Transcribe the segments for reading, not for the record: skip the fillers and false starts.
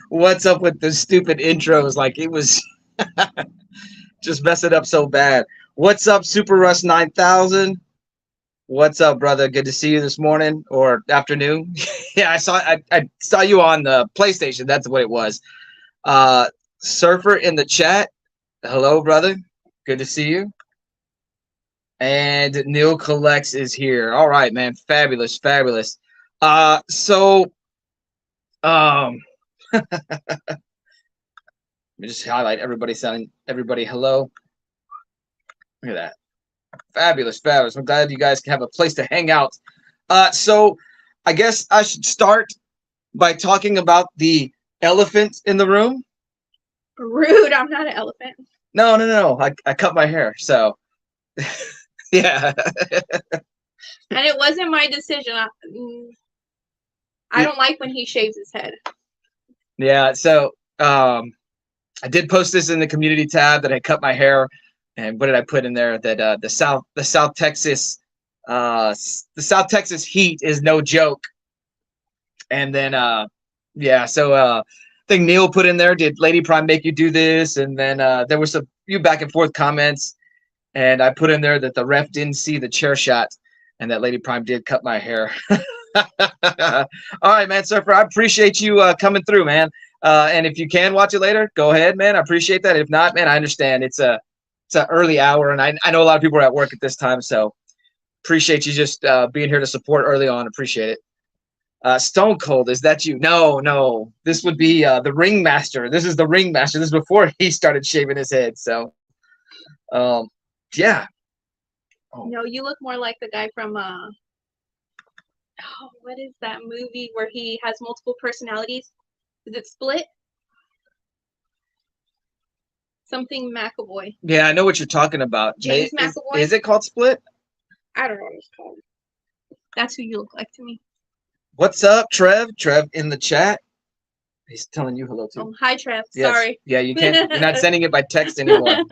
What's up with the stupid intros? Like it was just mess it up so bad. What's up, Super Russ 9000? What's up, brother? Good to see you this morning or afternoon. Yeah, I saw you on the PlayStation. That's what it was. Uh, Surfer in the chat. Hello, brother. Good to see you. And Neil Collects is here. All right, man. Fabulous, fabulous. So um let me just highlight everybody sounding everybody hello. Look at that. Fabulous, fabulous. I'm glad you guys can have a place to hang out. So I guess I should start by talking about the elephant in the room. Rude. I'm not an elephant. No, no, no. I cut my hair, so yeah. And it wasn't my decision. I don't like when he shaves his head. Yeah, so I did post this in the community tab that I cut my hair, and what did I put in there? That the South Texas heat is no joke. And then yeah, so I think Neil put in there, did Lady Prime make you do this? And then there was a few back and forth comments, and I put in there that the ref didn't see the chair shot, and that Lady Prime did cut my hair. All right, man, Surfer, I appreciate you coming through, man. And if you can watch it later, go ahead, man. I appreciate that. If not, man, I understand. It's an early hour, and I know a lot of people are at work at this time, so appreciate you just being here to support early on. Appreciate it. Stone Cold, is that you? No, no. This would be the Ringmaster. This is the Ringmaster. This is before he started shaving his head. So, yeah. Oh. No, you look more like the guy from what is that movie where he has multiple personalities? Is it Split? Something McAvoy. Yeah, I know what you're talking about. James McAvoy. Is it called Split? I don't know what it's called. That's who you look like to me. What's up, Trev? Trev in the chat. He's telling you hello too. Oh, hi, Trev. Yes. Sorry. Yeah, you can't. You're not sending it by text anymore.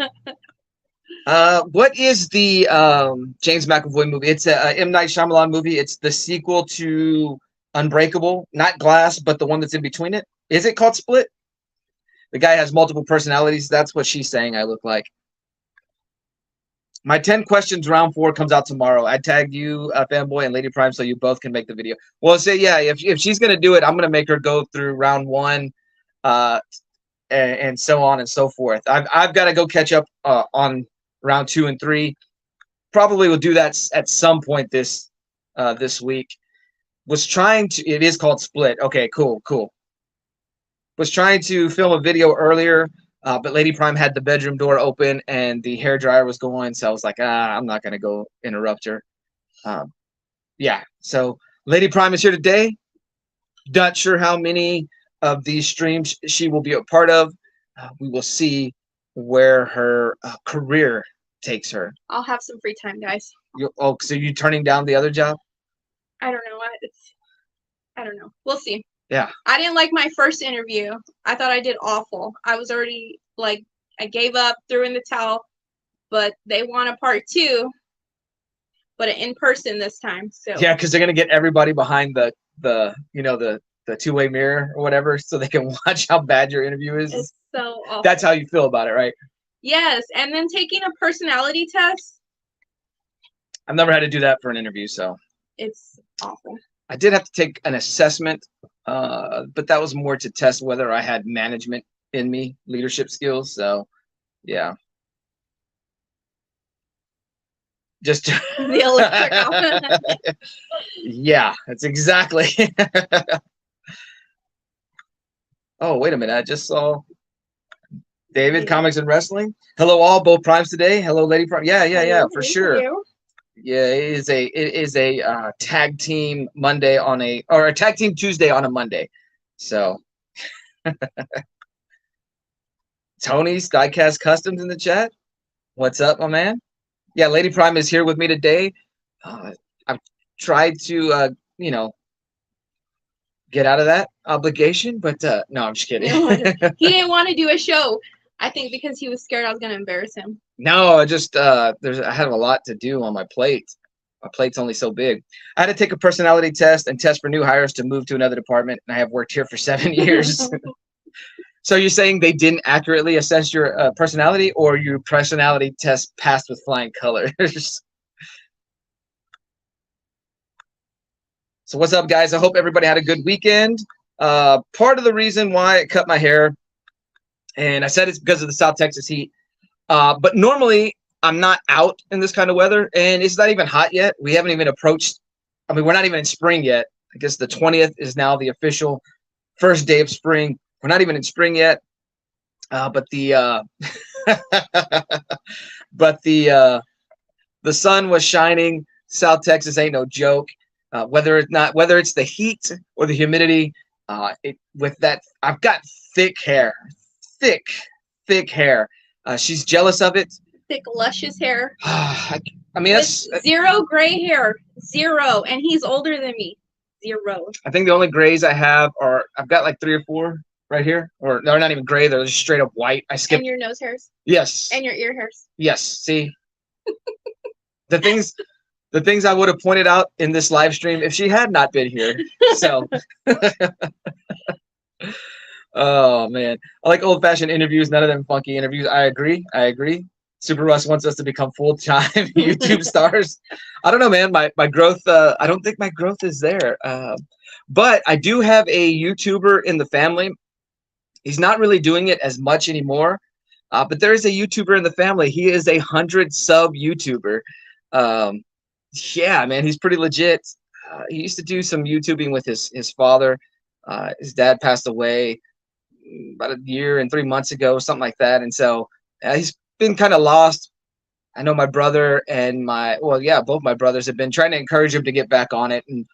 What is the James McAvoy movie? It's a M. Night Shyamalan movie. It's the sequel to Unbreakable, not Glass, but the one that's in between it. Is it called Split? The guy has multiple personalities. That's what she's saying I look like. My 10 questions round 4 comes out tomorrow. I tagged you, Fanboy, and Lady Prime, so you both can make the video. Well, say yeah, if she's gonna do it, I'm gonna make her go through round 1, and so on and so forth. I've got to go catch up on round 2 and 3. Probably will do that at some point this week. Was trying to. It is called Split. Okay, cool. Was trying to film a video earlier. But Lady Prime had the bedroom door open and the hairdryer was going, so I was like, I'm not gonna go interrupt her. Yeah, so Lady Prime is here today. Not sure how many of these streams she will be a part of. We will see where her career takes her. I'll have some free time, guys. So you turning down the other job? I don't know. I don't know. We'll see. Yeah. I didn't like my first interview. I thought I did awful. I was already I gave up, threw in the towel, but they want a part 2, but in person this time. So yeah, because they're gonna get everybody behind the two-way mirror or whatever, so they can watch how bad your interview is. It's so awful. That's how you feel about it, right? Yes, and then taking a personality test. I've never had to do that for an interview, so it's awful. I did have to take an assessment, but that was more to test whether I had management in me, leadership skills. So, yeah. Just yeah, that's exactly. Oh, wait a minute! I just saw David, Comics and Wrestling. Hello, all, both primes today. Hello, Lady Prime. Yeah, for sure. Yeah, it is a tag team Monday or a tag team Tuesday on a Monday. So Tony's Diecast Customs in the chat. What's up, my man? Yeah, Lady Prime is here with me today. I've tried to get out of that obligation, but no, I'm just kidding. He didn't want to do a show. I think because he was scared I was gonna embarrass him. No, I just I have a lot to do on my plate. My plate's only so big. I had to take a personality test and test for new hires to move to another department, and I have worked here for 7 years. So you're saying they didn't accurately assess your personality, or your personality test passed with flying colors? So what's up, guys? I hope everybody had a good weekend. Part of the reason why I cut my hair, and I said it's because of the South Texas heat, but normally I'm not out in this kind of weather, and it's not even hot yet. We haven't even approached, I mean, we're not even in spring yet. I guess the 20th is now the official first day of spring. We're not even in spring yet, but the but the sun was shining. South Texas ain't no joke. Whether it's the heat or the humidity, with that, I've got thick hair, thick, thick hair. She's jealous of it. Thick, luscious hair. I mean, With that's zero gray hair. Zero. And he's older than me. Zero. I think the only grays I have are I've got like 3 or 4 right here, or they're not even gray; they're just straight up white. I skipped. And your nose hairs. Yes. And your ear hairs. Yes. See, the things I would have pointed out in this live stream if she had not been here. So, oh man, I like old-fashioned interviews. None of them funky interviews. I agree. Super Russ wants us to become full-time YouTube stars. I don't know, man. My growth. I don't think my growth is there. But I do have a YouTuber in the family. He's not really doing it as much anymore. But there is a YouTuber in the family. He is a 100 sub YouTuber. Yeah, man, he's pretty legit. He used to do some YouTubing with his father. His dad passed away about a year and 3 months ago, something like that. And so he's been kind of lost. I know my brother and both my brothers have been trying to encourage him to get back on it. And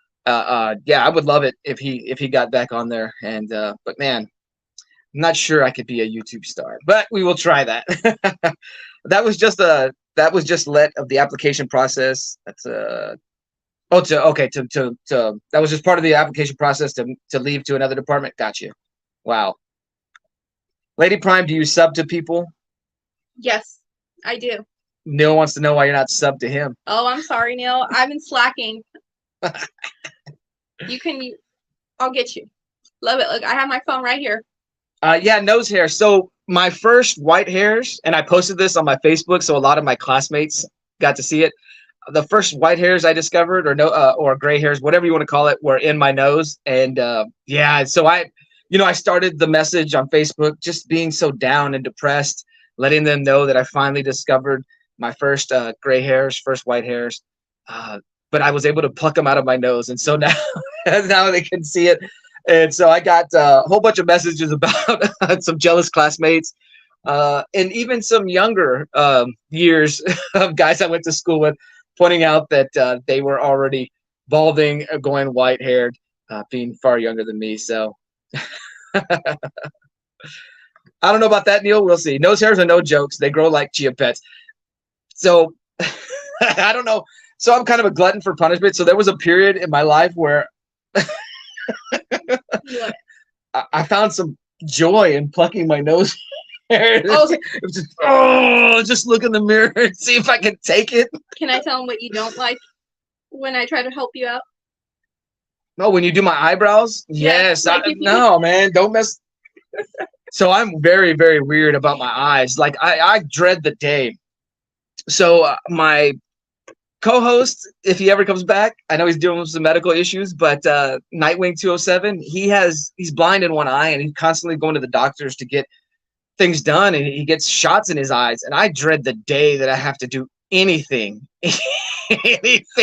yeah, I would love it if he got back on there. And but man, I'm not sure I could be a YouTube star, but we will try that. That was just let of the application process. That's that was just part of the application process to leave to another department. Gotcha. Wow. Lady Prime, do you sub to people? Yes, I do. Neil wants to know why you're not sub to him. Oh, I'm sorry, Neil. I've been slacking. I'll get you. Love it. Look, I have my phone right here. Yeah, nose hair. So my first white hairs, and I posted this on my Facebook, so a lot of my classmates got to see it. The first white hairs I discovered, or gray hairs, whatever you want to call it, were in my nose. And yeah, so I started the message on Facebook, just being so down and depressed, letting them know that I finally discovered my first gray hairs, first white hairs. But I was able to pluck them out of my nose, and so now now they can see it. And so I got a whole bunch of messages about some jealous classmates, and even some younger years of guys I went to school with, pointing out that they were already balding, going white-haired, being far younger than me. So I don't know about that, Neil. We'll see. Nose hairs are no jokes. They grow like chia pets. So I don't know. So I'm kind of a glutton for punishment. So there was a period in my life where I found some joy in plucking my nose hair. Oh. It was just look in the mirror and see if I can take it. Can I tell him what you don't like when I try to help you out? No, when you do my eyebrows? Yeah, Yes. like No, man, don't mess. So I'm very, very weird about my eyes. Like I dread the day. So my co-host, if he ever comes back, I know he's dealing with some medical issues, but Nightwing 207, he's blind in one eye, and he's constantly going to the doctors to get things done, and he gets shots in his eyes. And I dread the day that I have to do anything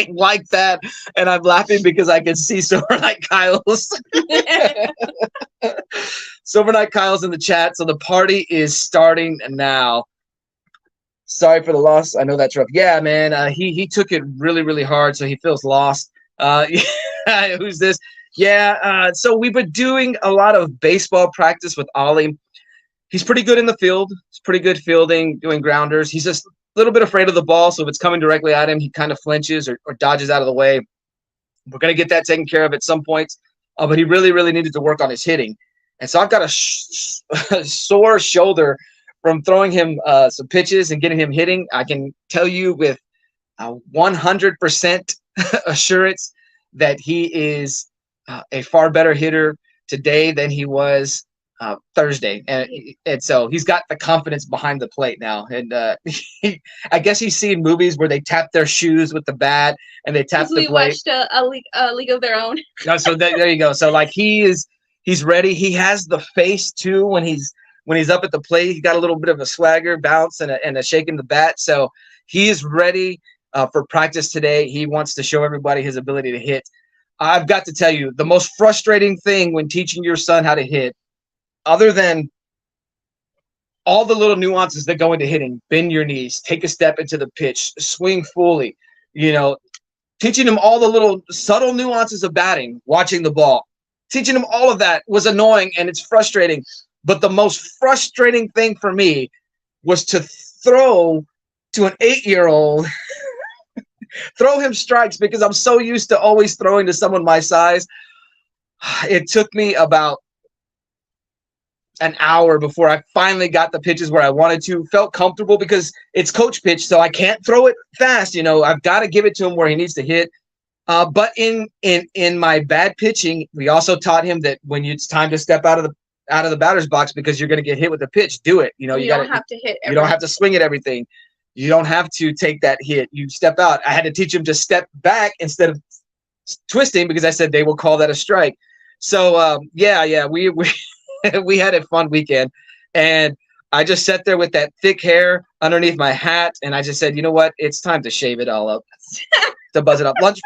like that. And I'm laughing because I can see Silver Night Kyle's. Silver Night Kyle's in the chat. So the party is starting now. Sorry for the loss. I know that's rough. Yeah, man. He took it really, really hard, so he feels lost. Yeah, who's this? Yeah. So we've been doing a lot of baseball practice with Ollie. He's pretty good in the field. He's pretty good fielding, doing grounders. He's just a little bit afraid of the ball, so if it's coming directly at him, he kind of flinches or dodges out of the way. We're going to get that taken care of at some points, but he really, really needed to work on his hitting. And so I've got a sore shoulder from throwing him some pitches and getting him hitting. I can tell you with 100% assurance that he is a far better hitter today than he was Thursday, and so he's got the confidence behind the plate now. And I guess he's seen movies where they tap their shoes with the bat and they tap the We plate. watched a League of Their Own. So there you go. So like he's ready. He has the face too when he's up at the plate. He got a little bit of a swagger, bounce, and a shaking the bat. So he is ready for practice today. He wants to show everybody his ability to hit. I've got to tell you, the most frustrating thing when teaching your son how to hit, other than all the little nuances that go into hitting, bend your knees, take a step into the pitch, swing fully, teaching him all the little subtle nuances of batting, watching the ball, teaching him all of that was annoying and it's frustrating. But the most frustrating thing for me was to throw to an 8-year-old, throw him strikes because I'm so used to always throwing to someone my size. It took me about an hour before I finally got the pitches where I wanted to, felt comfortable because it's coach pitch, so I can't throw it fast. I've got to give it to him where he needs to hit. But in my bad pitching, we also taught him that when it's time to step out of the batter's box because you're going to get hit with a pitch, do it. You don't have to hit. You don't have to swing at everything. You don't have to take that hit. You step out. I had to teach him to step back instead of twisting because I said they will call that a strike. So we we had a fun weekend, and I just sat there with that thick hair underneath my hat, and I just said, you know what? It's time to shave it all up. To buzz it up. Lunch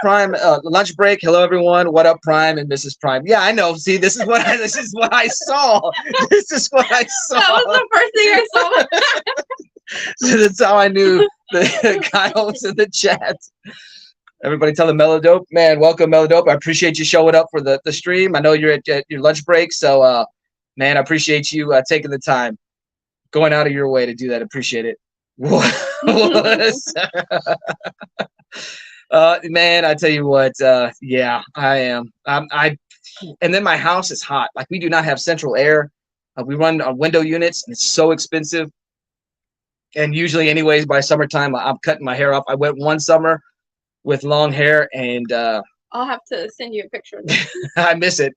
break. Hello, everyone. What up, Prime and Mrs. Prime? Yeah, I know. See, this is what I saw. This is what I saw. That was the first thing I saw. So that's how I knew the guy was in the chat. Everybody tell the Melodope, man, welcome Melodope. I appreciate you showing up for the stream. I know you're at your lunch break, so man, I appreciate you taking the time, going out of your way to do that. Appreciate it. Man, I tell you what, yeah, I am. And then my house is hot. Like we do not have central air. We run on window units, and it's so expensive. And usually, anyways, by summertime, I'm cutting my hair off. I went one summer with long hair, and I'll have to send you a picture of that. I miss it.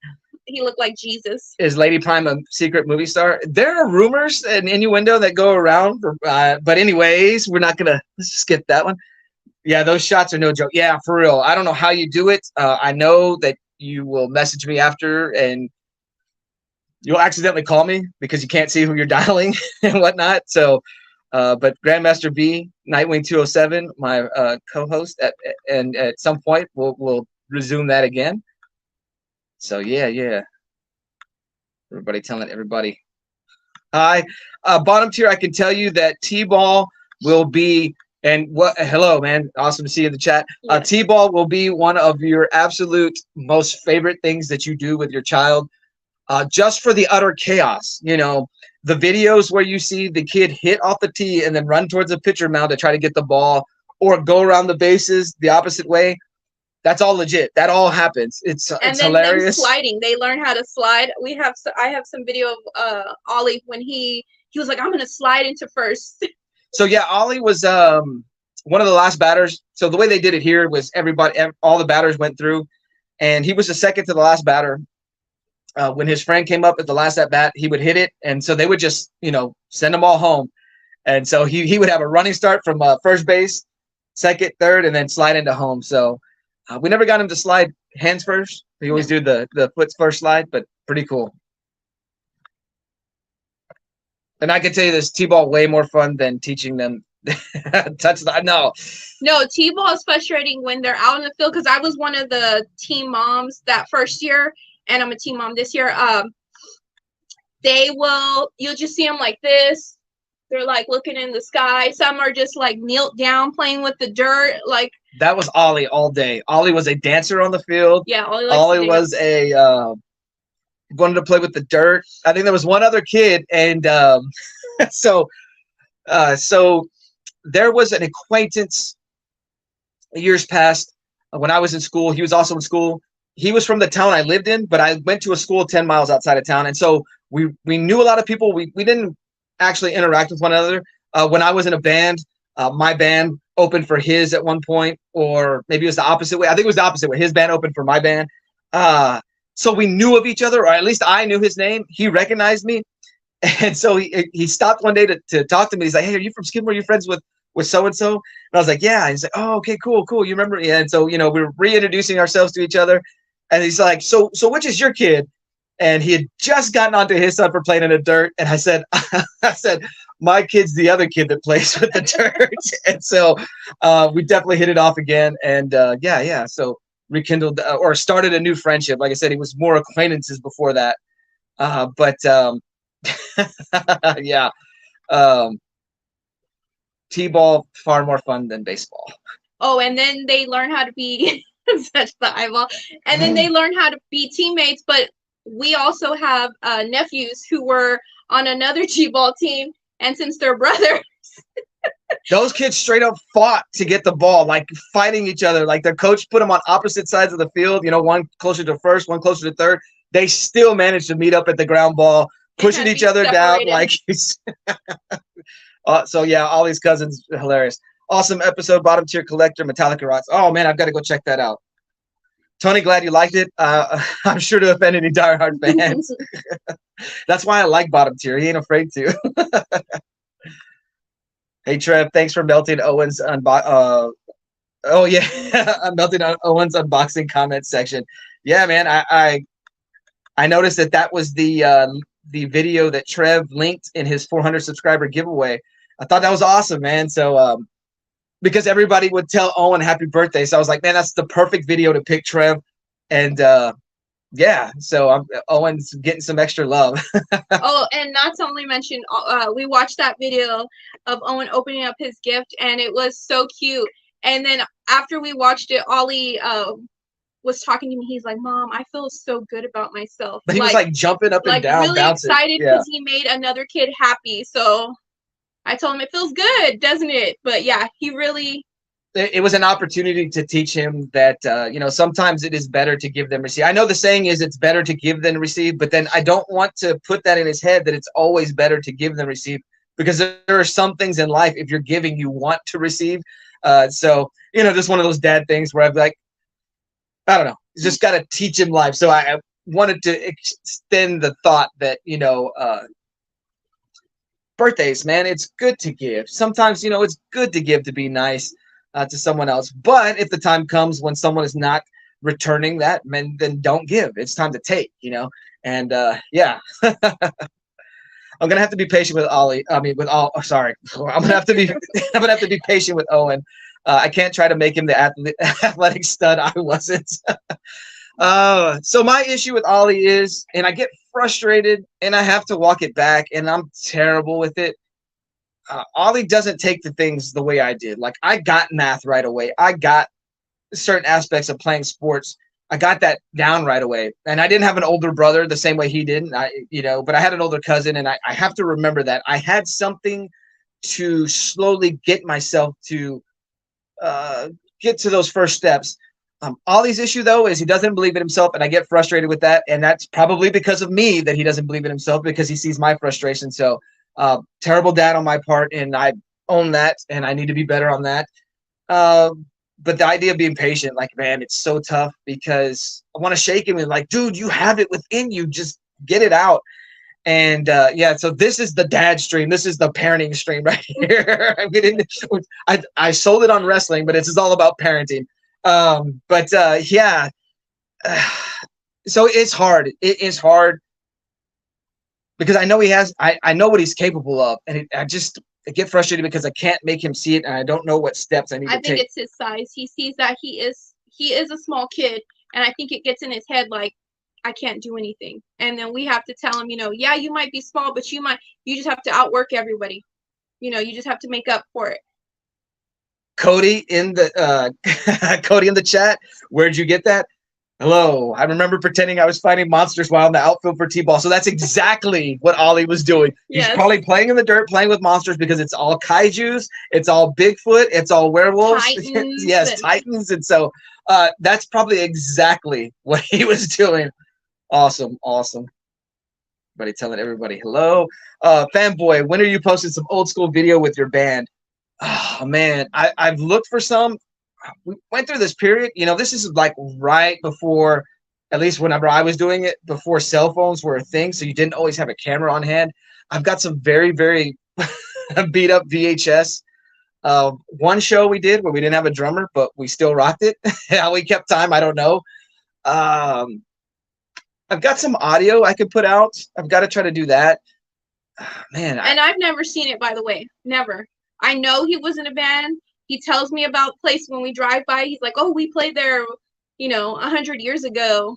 He looked like Jesus. Is Lady Prime a secret movie star? There are rumors and innuendo that go around, but anyways, let's just skip that one. Yeah, those shots are no joke. Yeah, for real. I don't know how you do it. I know that you will message me after, and you'll accidentally call me because you can't see who you're dialing and whatnot. So, but Grandmaster B, Nightwing 207, my co-host, at some point we'll resume that again. So yeah. Everybody telling everybody hi. Bottom tier, I can tell you that T-ball will be, and what? Hello, man. Awesome to see you in the chat. Yes. T-ball will be one of your absolute most favorite things that you do with your child, just for the utter chaos. The videos where you see the kid hit off the tee and then run towards the pitcher mound to try to get the ball, or go around the bases the opposite way. That's all legit. That all happens. It's hilarious. Them sliding. They learn how to slide. I have some video of Ollie when he was like, I'm gonna slide into first. So yeah, Ollie was one of the last batters. So the way they did it here was all the batters went through, and he was the second to the last batter. When his friend came up at the last at bat, he would hit it, and so they would just send them all home. And so he would have a running start from first base, second, third, and then slide into home. So we never got him to slide hands first. We always do the foot first slide, but pretty cool. And I can tell you this, T-ball way more fun than teaching them touch the no. T-ball is frustrating when they're out in the field, because I was one of the team moms that first year, and I'm a team mom this year. You'll just see them like this. They're like looking in the sky. Some are just like knelt down playing with the dirt. Like that was Ollie all day. Ollie was a dancer on the field. Yeah, Ollie was wanted to play with the dirt. I think there was one other kid, and so there was an acquaintance years past when I was in school. He was also in school. He was from the town I lived in, but I went to a school 10 miles outside of town, and so we knew a lot of people. We didn't actually interact with one another. When I was in a band, my band opened for his at one point, or maybe it was the opposite way. I think it was the opposite way. His band opened for my band. So we knew of each other, or at least I knew his name. He recognized me. And so he stopped one day to talk to me. He's like, "Hey, are you from Skidmore? Are you friends with so and so?" And I was like, "Yeah." And he's like, "Oh, okay, cool. You remember?" Yeah. And so we were reintroducing ourselves to each other. And he's like, "So which is your kid?" And he had just gotten onto his son for playing in the dirt. And I said, "My kid's the other kid that plays with the dirt." And so we definitely hit it off again. And yeah. So rekindled or started a new friendship. Like I said, he was more acquaintances before that. But yeah. Um, T-ball far more fun than baseball. Oh, and then they learn how to be such the eyeball, and then they learn how to be teammates. But we also have nephews who were on another G-ball team, and since they're brothers, those kids straight up fought to get the ball, like fighting each other. Like their coach put them on opposite sides of the field. One closer to first, one closer to third. They still managed to meet up at the ground ball, pushing each other down. Like so yeah, all these cousins, hilarious. Awesome episode, bottom tier collector, Metallica rocks. Oh man, I've got to go check that out. Tony, glad you liked it. I'm sure to offend any diehard fans. That's why I like bottom tier. He ain't afraid to. Hey Trev, thanks for melting Owen's oh yeah, I'm melting Owen's unboxing comment section. Yeah, man, I noticed that was the video that Trev linked in his 400 subscriber giveaway. I thought that was awesome, man. So because everybody would tell Owen happy birthday, so I was like, man, that's the perfect video to pick Trev. And yeah, so Owen's getting some extra love. Oh, and not to only mention, we watched that video of Owen opening up his gift, and it was so cute. And then after we watched it, Ollie was talking to me. He's like, "Mom, I feel so good about myself." But he was like jumping up and down, really bouncing. Excited because he made another kid happy. So I told him it feels good, doesn't it? But yeah, he really. It was an opportunity to teach him that sometimes it is better to give than receive. I know the saying is it's better to give than receive, but then I don't want to put that in his head that it's always better to give than receive, because there are some things in life, if you're giving, you want to receive. So just one of those dad things where I'm like, I don't know, just got to teach him life. So I wanted to extend the thought that birthdays, man, it's good to give. Sometimes it's good to give, to be nice to someone else. But if the time comes when someone is not returning that, then don't give. It's time to take, And yeah, I'm gonna have to be patient with Ollie. I mean, with all. Oh, sorry, I'm gonna have to be. I'm gonna have to be patient with Owen. I can't try to make him the athletic stud I wasn't. So my issue with Ollie is, and I get frustrated, and I have to walk it back, and I'm terrible with it. Ollie doesn't take the things the way I did. Like, I got math right away. I got certain aspects of playing sports. I got that down right away. And I didn't have an older brother the same way he didn't. But I had an older cousin, and I have to remember that I had something to slowly get myself to get to those first steps. Ollie's issue, though, is he doesn't believe in himself, and I get frustrated with that. And that's probably because of me that he doesn't believe in himself, because he sees my frustration. So terrible dad on my part, and I own that, and I need to be better on that. But the idea of being patient, like, man, it's so tough, because I want to shake him and like, dude, you have it within you. Just get it out. And yeah, so this is the dad stream. This is the parenting stream right here. I sold it on wrestling, but it's all about parenting. But yeah, so it's hard. It is hard, because I know I know what he's capable of, and I get frustrated because I can't make him see it, and I don't know what steps I need to take. I think it's his size. He sees that he is a small kid, and I think it gets in his head like, I can't do anything. And then we have to tell him, yeah, you might be small, but you just have to outwork everybody. You just have to make up for it. Cody in the chat, where'd you get that? Hello, I remember pretending I was fighting monsters while in the outfield for T-ball. So that's exactly what Ollie was doing. He's probably playing in the dirt, playing with monsters, because it's all kaijus, it's all Bigfoot, it's all werewolves. Titans. Yes, Titans. And so that's probably exactly what he was doing. Awesome. Everybody telling everybody hello. Fanboy, when are you posting some old school video with your band? Oh man, I've looked for some. We went through this period. This is like right before at least whenever I was doing it before cell phones were a thing, so you didn't always have a camera on hand. I've got some very, very beat up VHS. One show we did where we didn't have a drummer, but we still rocked it. How we kept time, I don't know. Um, I've got some audio I could put out. I've got to try to do that. Man, And I've never seen it, by the way. Never. I know he was in a band. He tells me about place when we drive by. He's like, "Oh, we played there, 100 years ago."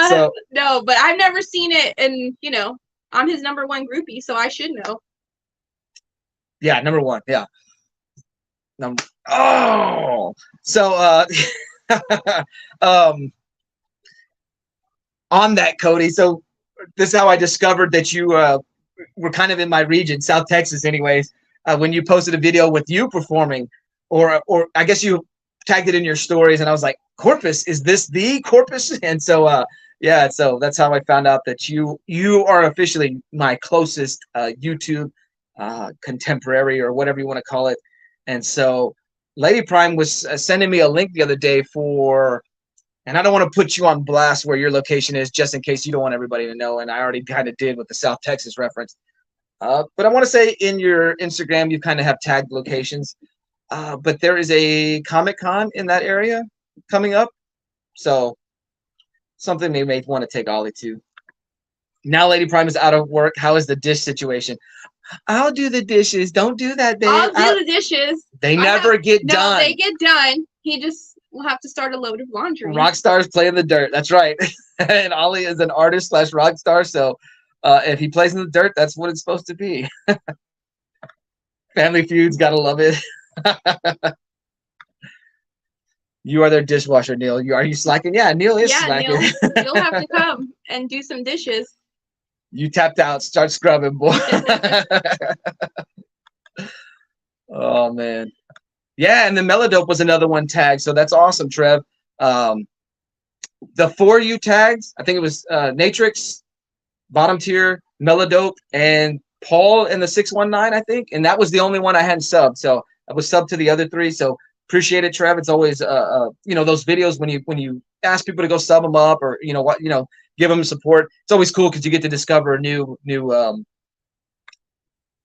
So No, but I've never seen it, and I'm his number one groupie, so I should know. yeah, number one, yeah. Oh, so on that, Cody. So this is how I discovered that you were kind of in my region, South Texas, anyways. When you posted a video with you performing, or I guess you tagged it in your stories, and I was like, Corpus, is this the Corpus? And so yeah, so that's how I found out that you are officially my closest YouTube contemporary, or whatever you want to call it. And so Lady Prime was sending me a link the other day for, and I don't want to put you on blast where your location is, just in case you don't want everybody to know, and I already kind of did with the South Texas reference. But I want to say in your Instagram, you kind of have tagged locations. But there is a Comic-Con in that area coming up. So something we may want to take Ollie to. Now Lady Prime is out of work. How is the dish situation? I'll do the dishes. Don't do that, babe. I'll do the dishes. They never get done. No, they get done. He just will have to start a load of laundry. Rock stars play in the dirt. That's right. And Ollie is an artist / rock star. So if he plays in the dirt, that's what it's supposed to be. Family Feud's gotta love it. You are their dishwasher, Neil. Are you slacking? Yeah, Neil is slacking. Neil, you'll have to come and do some dishes. You tapped out. Start scrubbing, boy. Oh man. Yeah, and the Melodope was another one tagged. So that's awesome, Trev. The 4 you tags, I think it was Natrix, Bottom Tier, Melodope, and Paul in the 619, I think. And that was the only one I hadn't subbed. So I was subbed to the other 3. So appreciate it, Trev. It's always those videos when you ask people to go sub them up, or give them support. It's always cool because you get to discover new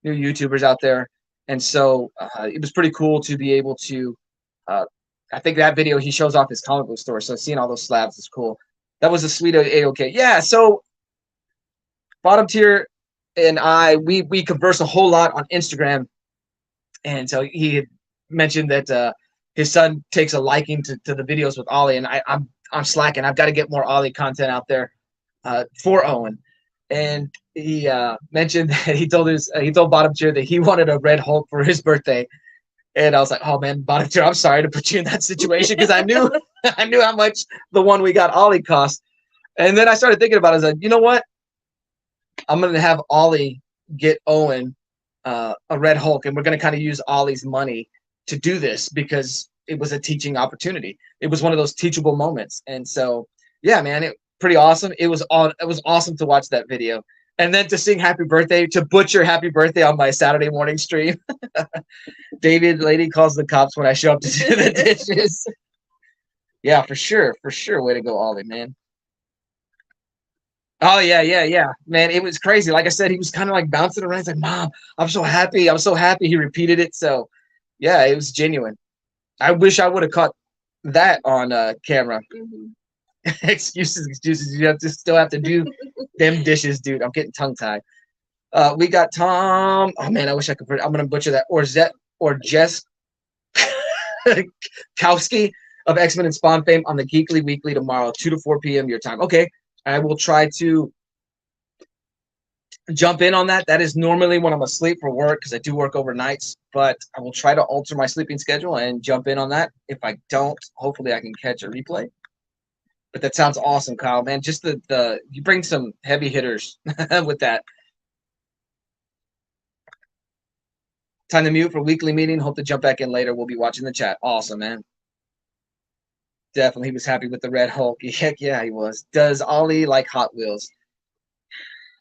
YouTubers out there. And so it was pretty cool to be able to I think that video he shows off his comic book store. So seeing all those slabs is cool. That was a sweet A-OK. Yeah, so Bottom Tier and we converse a whole lot on Instagram. And so he had mentioned that his son takes a liking to the videos with Ollie, and I'm slacking. I've got to get more Ollie content out there for Owen. And he mentioned that he told Bottom Tier that he wanted a Red Hulk for his birthday. And I was like, oh man, Bottom Tier, I'm sorry to put you in that situation, because I knew how much the one we got Ollie cost. And then I started thinking about it. I was like, you know what? I'm gonna have Ollie get Owen a Red Hulk, and we're gonna kind of use Ollie's money to do this, because it was a teaching opportunity. It was one of those teachable moments. And so yeah, man, it pretty awesome. It was awesome to watch that video. And then to sing happy birthday, to butcher happy birthday on my Saturday morning stream. David, lady calls the cops when I show up to do the dishes. Yeah, for sure. Way to go, Ollie, man. Oh, yeah. Man, it was crazy. Like I said, he was kind of like bouncing around. He's like, Mom, I'm so happy. I'm so happy. He repeated it. So, yeah, it was genuine. I wish I would have caught that on camera. Mm-hmm. Excuses. You still have to do them dishes, dude. I'm getting tongue-tied. We got Tom. Oh, man, I wish I could. I'm going to butcher that. Or Jess Kowski of X-Men and Spawn fame on the Geekly Weekly tomorrow, 2 to 4 p.m. your time. Okay. I will try to jump in on that. That is normally when I'm asleep for work, because I do work overnights, but I will try to alter my sleeping schedule and jump in on that. If I don't, hopefully I can catch a replay. But that sounds awesome, Kyle, man. Just the you bring some heavy hitters with that. Time to mute for weekly meeting. Hope to jump back in later. We'll be watching the chat. Awesome, man. Definitely, he was happy with the Red Hulk. Heck yeah, he was. Does Ollie like Hot Wheels?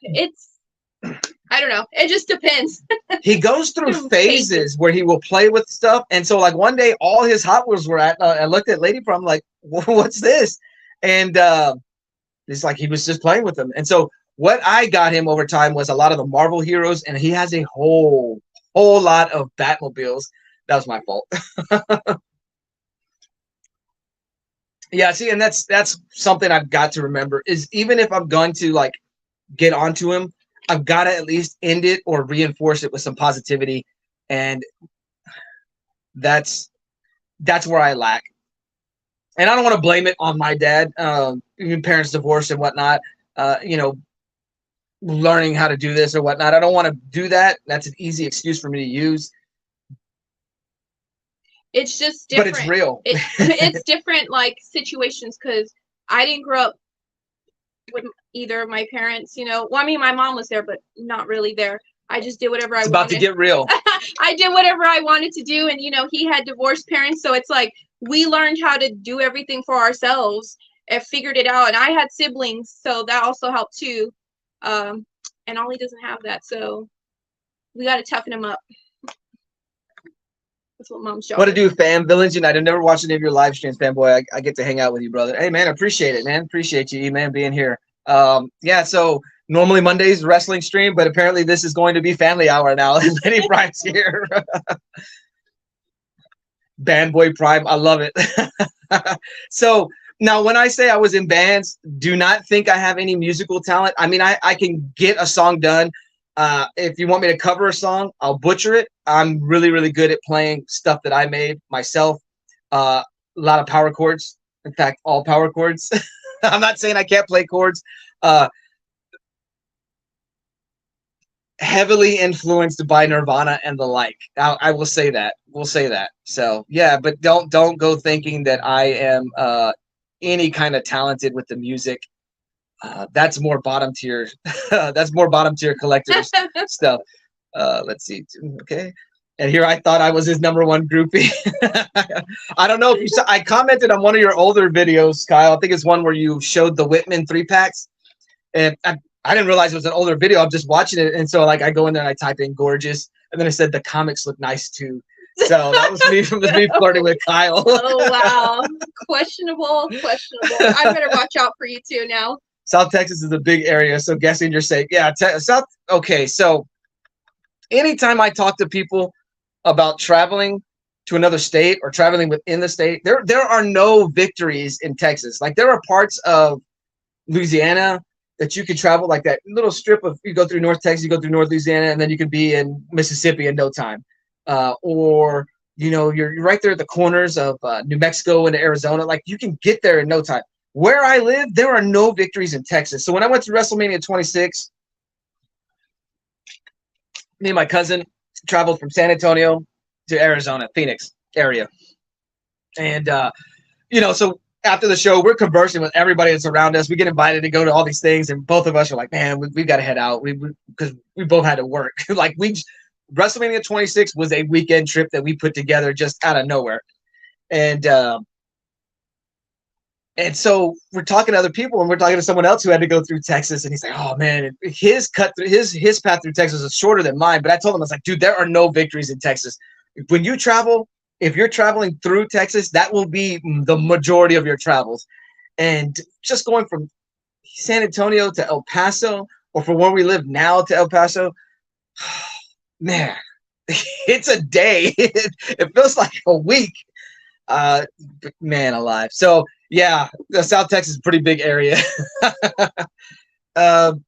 I I don't know. It just depends. He goes through phases where he will play with stuff. And so like one day all his Hot Wheels were at, I looked at Lady Prom, like, what's this? And it's like he was just playing with them. And so what I got him over time was a lot of the Marvel heroes, and he has a whole lot of Batmobiles. That was my fault. Yeah, see, and that's something I've got to remember is even if I'm going to like get onto him, I've got to at least end it or reinforce it with some positivity, and that's where I lack. And I don't want to blame it on my dad. Even parents divorced and whatnot. You know, learning how to do this or whatnot. I don't want to do that. That's an easy excuse for me to use. It's just different. But it's real. It's different, like, situations, because I didn't grow up with either of my parents, you know. Well, I mean, my mom was there, but not really there. I just did whatever I wanted. It's about to get real. I did whatever I wanted to do, and, you know, he had divorced parents, so it's like we learned how to do everything for ourselves and figured it out. And I had siblings, so that also helped too. And Ollie doesn't have that, so we got to toughen him up. That's what mom's job. What to do, fam? Villains Unite. I've never watched any of your live streams, fanboy. I get to hang out with you, brother. Hey, man, appreciate it, man. Appreciate you, man, being here. Yeah, so normally Monday's wrestling stream, but apparently this is going to be family hour now. Lenny Prime's here. Bandboy Prime, I love it. So now when I say I was in bands, do not think I have any musical talent. I mean, I can get a song done. If you want me to cover a song, I'll butcher it. I'm really, really good at playing stuff that I made myself. A lot of power chords. In fact, all power chords. I'm not saying I can't play chords. Heavily influenced by Nirvana and the like. I will say that. We'll say that. So yeah, but don't go thinking that I am any kind of talented with the music. That's more bottom tier. That's more bottom tier collectors stuff. Let's see. Okay. And here I thought I was his #1 groupie. I don't know if you saw, I commented on one of your older videos, Kyle. I think it's one where you showed the Whitman 3-packs. And I didn't realize it was an older video. I'm just watching it. And so like I go in there and I type in gorgeous. And then I said the comics look nice too. So that was me flirting with Kyle. Oh, wow. Questionable. I better watch out for you too now. South Texas is a big area, so guessing you're safe. Yeah, South. Okay, so anytime I talk to people about traveling to another state or traveling within the state, there are no victories in Texas. Like there are parts of Louisiana that you can travel, like that little strip of, you go through North Texas, you go through North Louisiana, and then you can be in Mississippi in no time. Or, you know, you're right there at the corners of New Mexico and Arizona. Like you can get there in no time. Where I live, there are no victories in Texas. So when I went to WrestleMania 26, me and my cousin traveled from San Antonio to Arizona, Phoenix area. And, you know, so after the show, we're conversing with everybody that's around us. We get invited to go to all these things. And both of us are like, man, we've got to head out because we both had to work. Like WrestleMania 26 was a weekend trip that we put together just out of nowhere. And so we're talking to other people, and we're talking to someone else who had to go through Texas, and he's like, "Oh man, his path through Texas is shorter than mine." But I told him, I was like, "Dude, there are no victories in Texas. When you travel, if you're traveling through Texas, that will be the majority of your travels." And just going from San Antonio to El Paso, or from where we live now to El Paso, man, it's a day. It feels like a week. Man alive. So yeah, the South Texas is a pretty big area. Wow,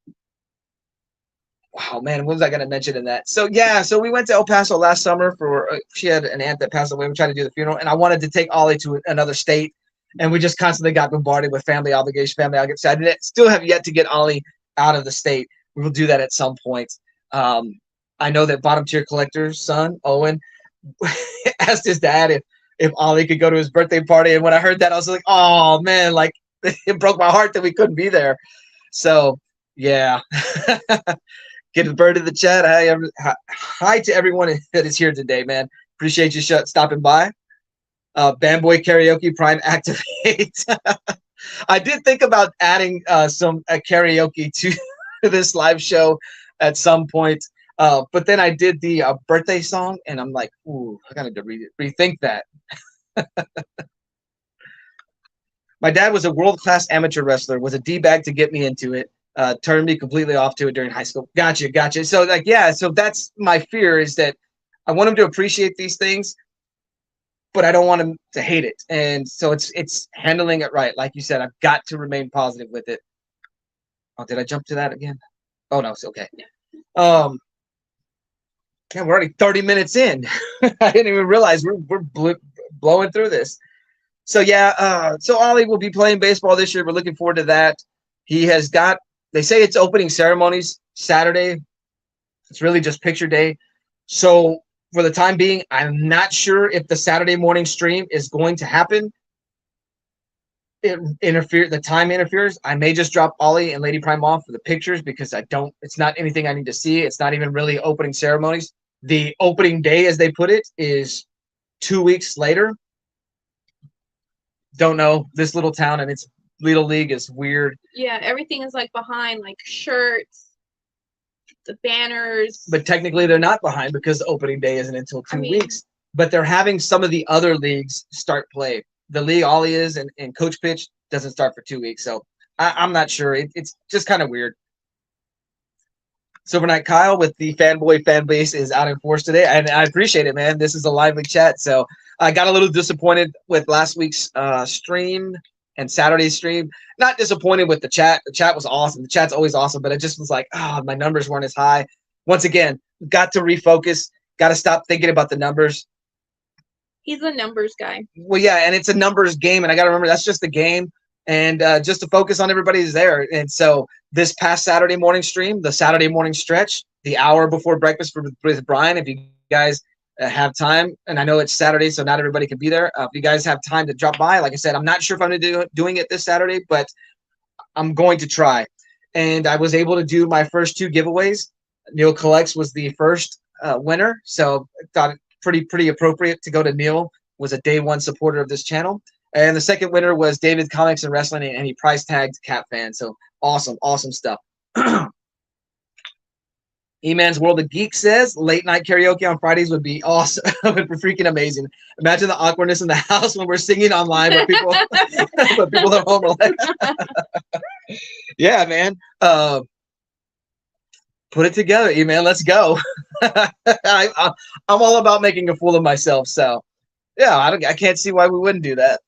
man, what was I going to mention in that? So yeah, so we went to El Paso last summer for she had an aunt that passed away. We tried to do the funeral, and I wanted to take Ollie to another state, and we just constantly got bombarded with family obligation. So I still have yet to get Ollie out of the state. We will do that at some point. I know that bottom tier collector's son Owen asked his dad if Ollie could go to his birthday party. And when I heard that, I was like, oh man, like it broke my heart that we couldn't be there. So yeah, get a bird in the chat. Hi to everyone that is here today, man. Appreciate you stopping by. Bandboy Karaoke Prime activate. I did think about adding some karaoke to this live show. at some point. But then I did the birthday song, and I'm like, ooh, I gotta rethink that. My dad was a world-class amateur wrestler, was a D-bag to get me into it, turned me completely off to it during high school. Gotcha. So like, yeah, so that's my fear, is that I want him to appreciate these things, but I don't want him to hate it. And so it's handling it right. Like you said, I've got to remain positive with it. Oh, did I jump to that again? Oh no, it's okay. Um, yeah, we're already 30 minutes in. I didn't even realize we're blowing through this. So yeah, so Ollie will be playing baseball this year. We're looking forward to that. He has got. They say it's opening ceremonies Saturday. It's really just picture day. So for the time being, I'm not sure if the Saturday morning stream is going to happen. The time interferes. I may just drop Ollie and Lady Prime off for the pictures because I don't. It's not anything I need to see. It's not even really opening ceremonies. The opening day, as they put it, is 2 weeks later. Don't know, this little town and its little league is weird. Yeah, everything is like behind, like shirts, the banners. But technically, they're not behind because the opening day isn't until 2 weeks. But they're having some of the other leagues start play. The league Ollie is and Coach Pitch doesn't start for 2 weeks. So I'm not sure. It's just kind of weird. Silver Knight Kyle with the fanboy fan base is out in force today, and I appreciate it, man. This is a lively chat. So I got a little disappointed with last week's stream and Saturday's stream. Not disappointed with the chat. The chat was awesome. The chat's always awesome, but it just was like, my numbers weren't as high. Once again, got to refocus. Got to stop thinking about the numbers. He's a numbers guy. Well, yeah, and it's a numbers game, and I got to remember that's just the game, and just to focus on everybody who's there. And so this past Saturday morning stream, the Saturday morning stretch, the hour before breakfast with Brian, if you guys have time, and I know it's Saturday, so not everybody can be there. If you guys have time to drop by, like I said, I'm not sure if I'm going to be doing it this Saturday, but I'm going to try. And I was able to do my first 2 giveaways. Neil Collects was the first winner, so I thought it pretty appropriate to go to Neil. Was a day 1 supporter of this channel. And the second winner was David Comics and Wrestling, and he price tagged Cat Fan. So awesome stuff. E-Man's World of Geek says late night karaoke on Fridays would be awesome. Would be freaking amazing. Imagine the awkwardness in the house when we're singing online, but people are home. Yeah, man. Put it together, E-Man. Let's go. I'm all about making a fool of myself. So yeah, I can't see why we wouldn't do that.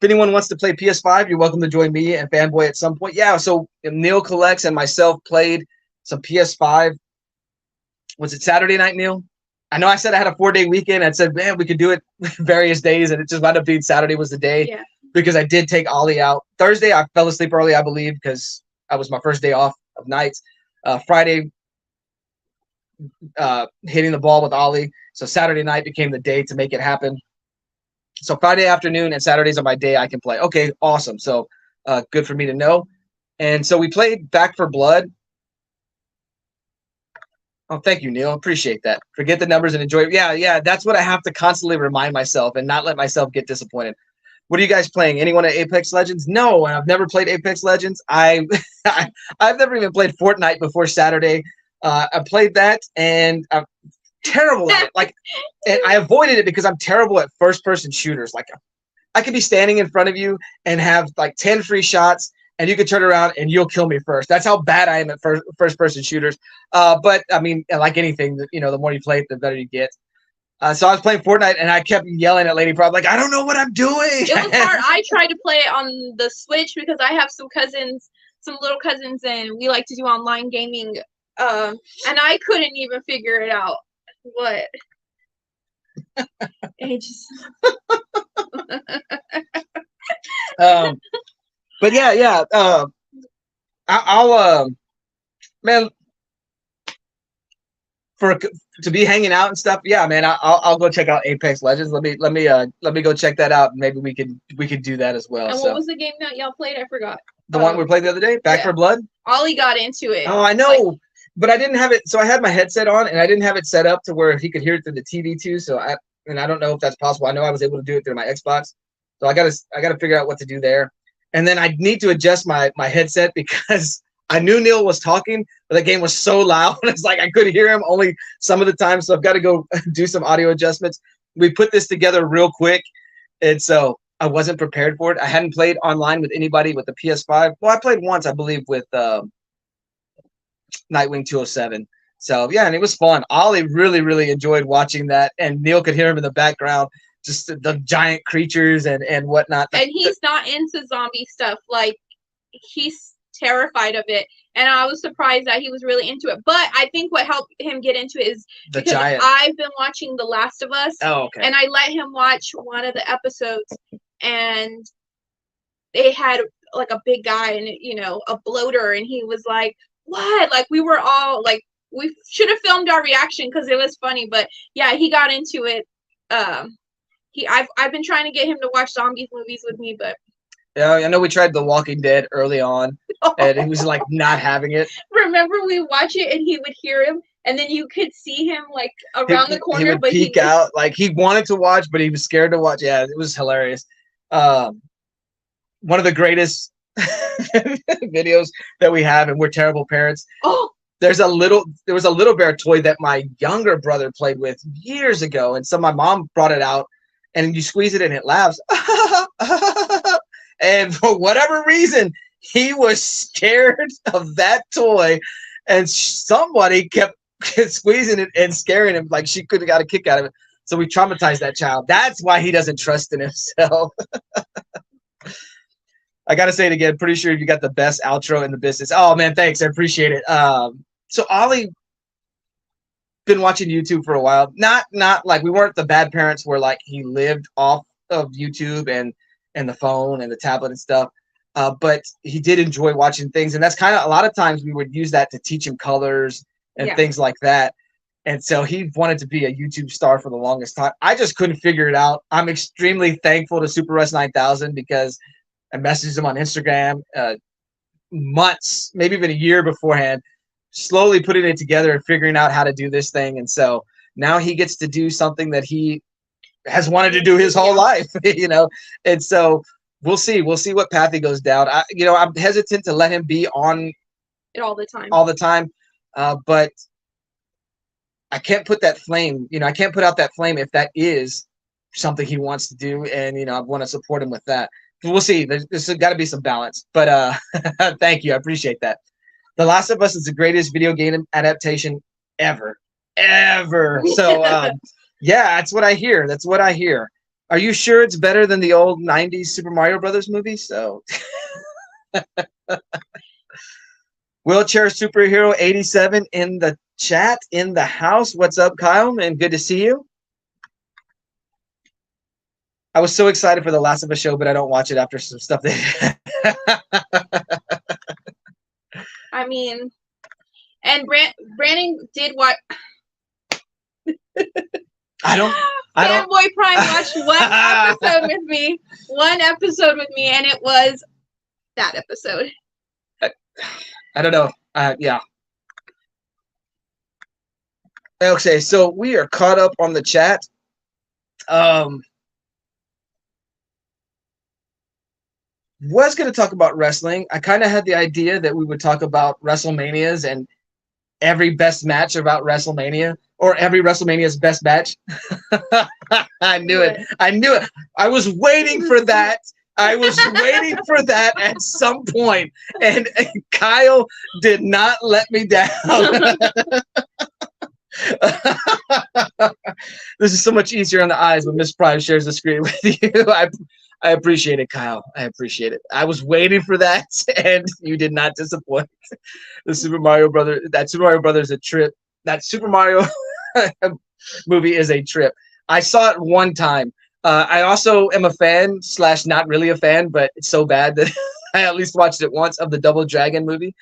If anyone wants to play PS5, you're welcome to join me and Fanboy at some point. Yeah, so Neil Collects and myself played some PS5. Was it Saturday night, Neil? I know I said I had a 4-day weekend. I said, man, we could do it various days, and it just wound up being Saturday was the day. Yeah. Because I did take Ollie out. Thursday, I fell asleep early, I believe, because I was my first day off of nights. Friday, hitting the ball with Ollie. So Saturday night became the day to make it happen. So Friday afternoon and Saturdays are my day I can play. Okay, awesome. So good for me to know. And so we played Back for Blood. Oh, thank you, Neil. Appreciate that. Forget the numbers and enjoy it. Yeah. That's what I have to constantly remind myself and not let myself get disappointed. What are you guys playing? Anyone at Apex Legends? No, I've never played Apex Legends. I've never even played Fortnite before Saturday. I played that, and I'm terrible at it. Like, and I avoided it because I'm terrible at first-person shooters. Like, I could be standing in front of you and have like 10 free shots, and you could turn around and you'll kill me first. That's how bad I am at first-person shooters. But I mean, like anything, the more you play it, the better you get. So I was playing Fortnite, and I kept yelling at Lady Prob, like, I don't know what I'm doing. It was hard. I tried to play it on the Switch because I have some little cousins, and we like to do online gaming. And I couldn't even figure it out. What? It just... But yeah. I'll man, to be hanging out and stuff. Yeah, man, I'll go check out Apex Legends. Let me go check that out. Maybe we could do that as well. And what was the game that y'all played? I forgot. The one we played the other day, Back for Blood. Ollie got into it. Oh, I know, but I didn't have it. So I had my headset on, and I didn't have it set up to where he could hear it through the TV too. So I don't know if that's possible. I know I was able to do it through my Xbox. So I gotta figure out what to do there. And then I need to adjust my headset because I knew Neil was talking, but the game was so loud. It's like I could hear him only some of the time. So I've got to go do some audio adjustments. We put this together real quick. And so I wasn't prepared for it. I hadn't played online with anybody with the PS5. Well, I played once, I believe, with Nightwing 207. So yeah, and it was fun. Ollie really, really enjoyed watching that, and Neil could hear him in the background, just the giant creatures and whatnot. And he's not into zombie stuff. Like, he's terrified of it. And I was surprised that he was really into it. But I think what helped him get into it is The because giant. I've been watching The Last of Us. Oh, okay. And I let him watch one of the episodes, and they had like a big guy and, you know, a bloater, and he was like, what? Like, we were all like, we should have filmed our reaction because it was funny. But yeah, he got into it. I've been trying to get him to watch zombies movies with me, but Yeah, I know we tried The Walking Dead early on, and he was like not having it. remember we watch it and he would hear him, and then you could see him like around the corner, He would but peek he was, out, like he wanted to watch, but he was scared to watch. Yeah, it was hilarious. One of the greatest videos that we have, and we're terrible parents. oh, There was a little bear toy that my younger brother played with years ago, and so my mom brought it out, and you squeeze it and it laughs. And for whatever reason, he was scared of that toy, and somebody kept squeezing it and scaring him like she could have got a kick out of it. So we traumatized that child. That's why he doesn't trust in himself. I got to say it again. Pretty sure you got the best outro in the business. Oh, man, thanks. I appreciate it. So Ollie been watching YouTube for a while. Not like we weren't the bad parents where like he lived off of YouTube and the phone and the tablet and stuff. But he did enjoy watching things. And that's kind of a lot of times we would use that to teach him colors and things like that. And so he wanted to be a YouTube star for the longest time. I just couldn't figure it out. I'm extremely thankful to Super Russ 9000 because I messaged him on Instagram months, maybe even a year beforehand, slowly putting it together and figuring out how to do this thing. And so now he gets to do something that he has wanted to do his whole life, you know? And so we'll see what path he goes down. I'm hesitant to let him be on it all the time. But I can't put that flame, I can't put out that flame if that is something he wants to do. And, I want to support him with that. We'll see. There's got to be some balance. But thank you. I appreciate that. The Last of Us is the greatest video game adaptation ever. So, yeah, that's what I hear. Are you sure it's better than the old 90s Super Mario Brothers movie? So, Wheelchair Superhero 87 in the chat, in the house. What's up, Kyle? And good to see you. I was so excited for the Last of Us show, but I don't watch it after some stuff that. I mean, and Brandon did what? I don't. Fanboy Prime watched one episode with me, and it was that episode. I don't know. Yeah. Okay, so we are caught up on the chat. Was going to talk about wrestling. I kind of had the idea that we would talk about WrestleManias and every best match about WrestleMania, or every WrestleMania's best match. I knew it. I was waiting for that. At some point, and Kyle did not let me down. This is so much easier on the eyes when Miss Prime shares the screen with you. I appreciate it, Kyle. I appreciate it. I was waiting for that, and you did not disappoint. The Super Mario Brothers. That Super Mario Brothers is a trip. That Super Mario movie is a trip. I saw it one time. I also am a fan / not really a fan, but it's so bad that I at least watched it once, of the Double Dragon movie.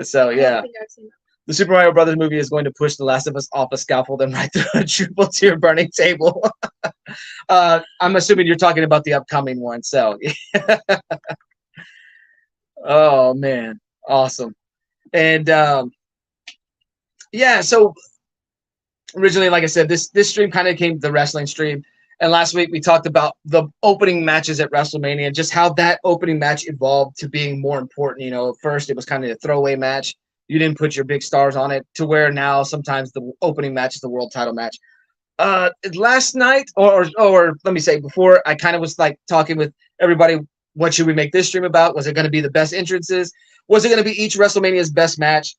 So yeah. I don't think I've seen that. The Super Mario Brothers movie is going to push The Last of Us off a scaffold and right through a triple tier burning table. I'm assuming you're talking about the upcoming one. So, oh man, awesome. And yeah, so originally, like I said, this stream kind of came the wrestling stream, And last week we talked about the opening matches at WrestleMania, just how that opening match evolved to being more important. You know, at first it was kind of a throwaway match. You didn't put your big stars on it, to where now sometimes the opening match is the world title match. Last night, or let me say before, I kind of was like talking with everybody, what should we make this stream about? Was it going to be the best entrances? Was it going to be each WrestleMania's best match?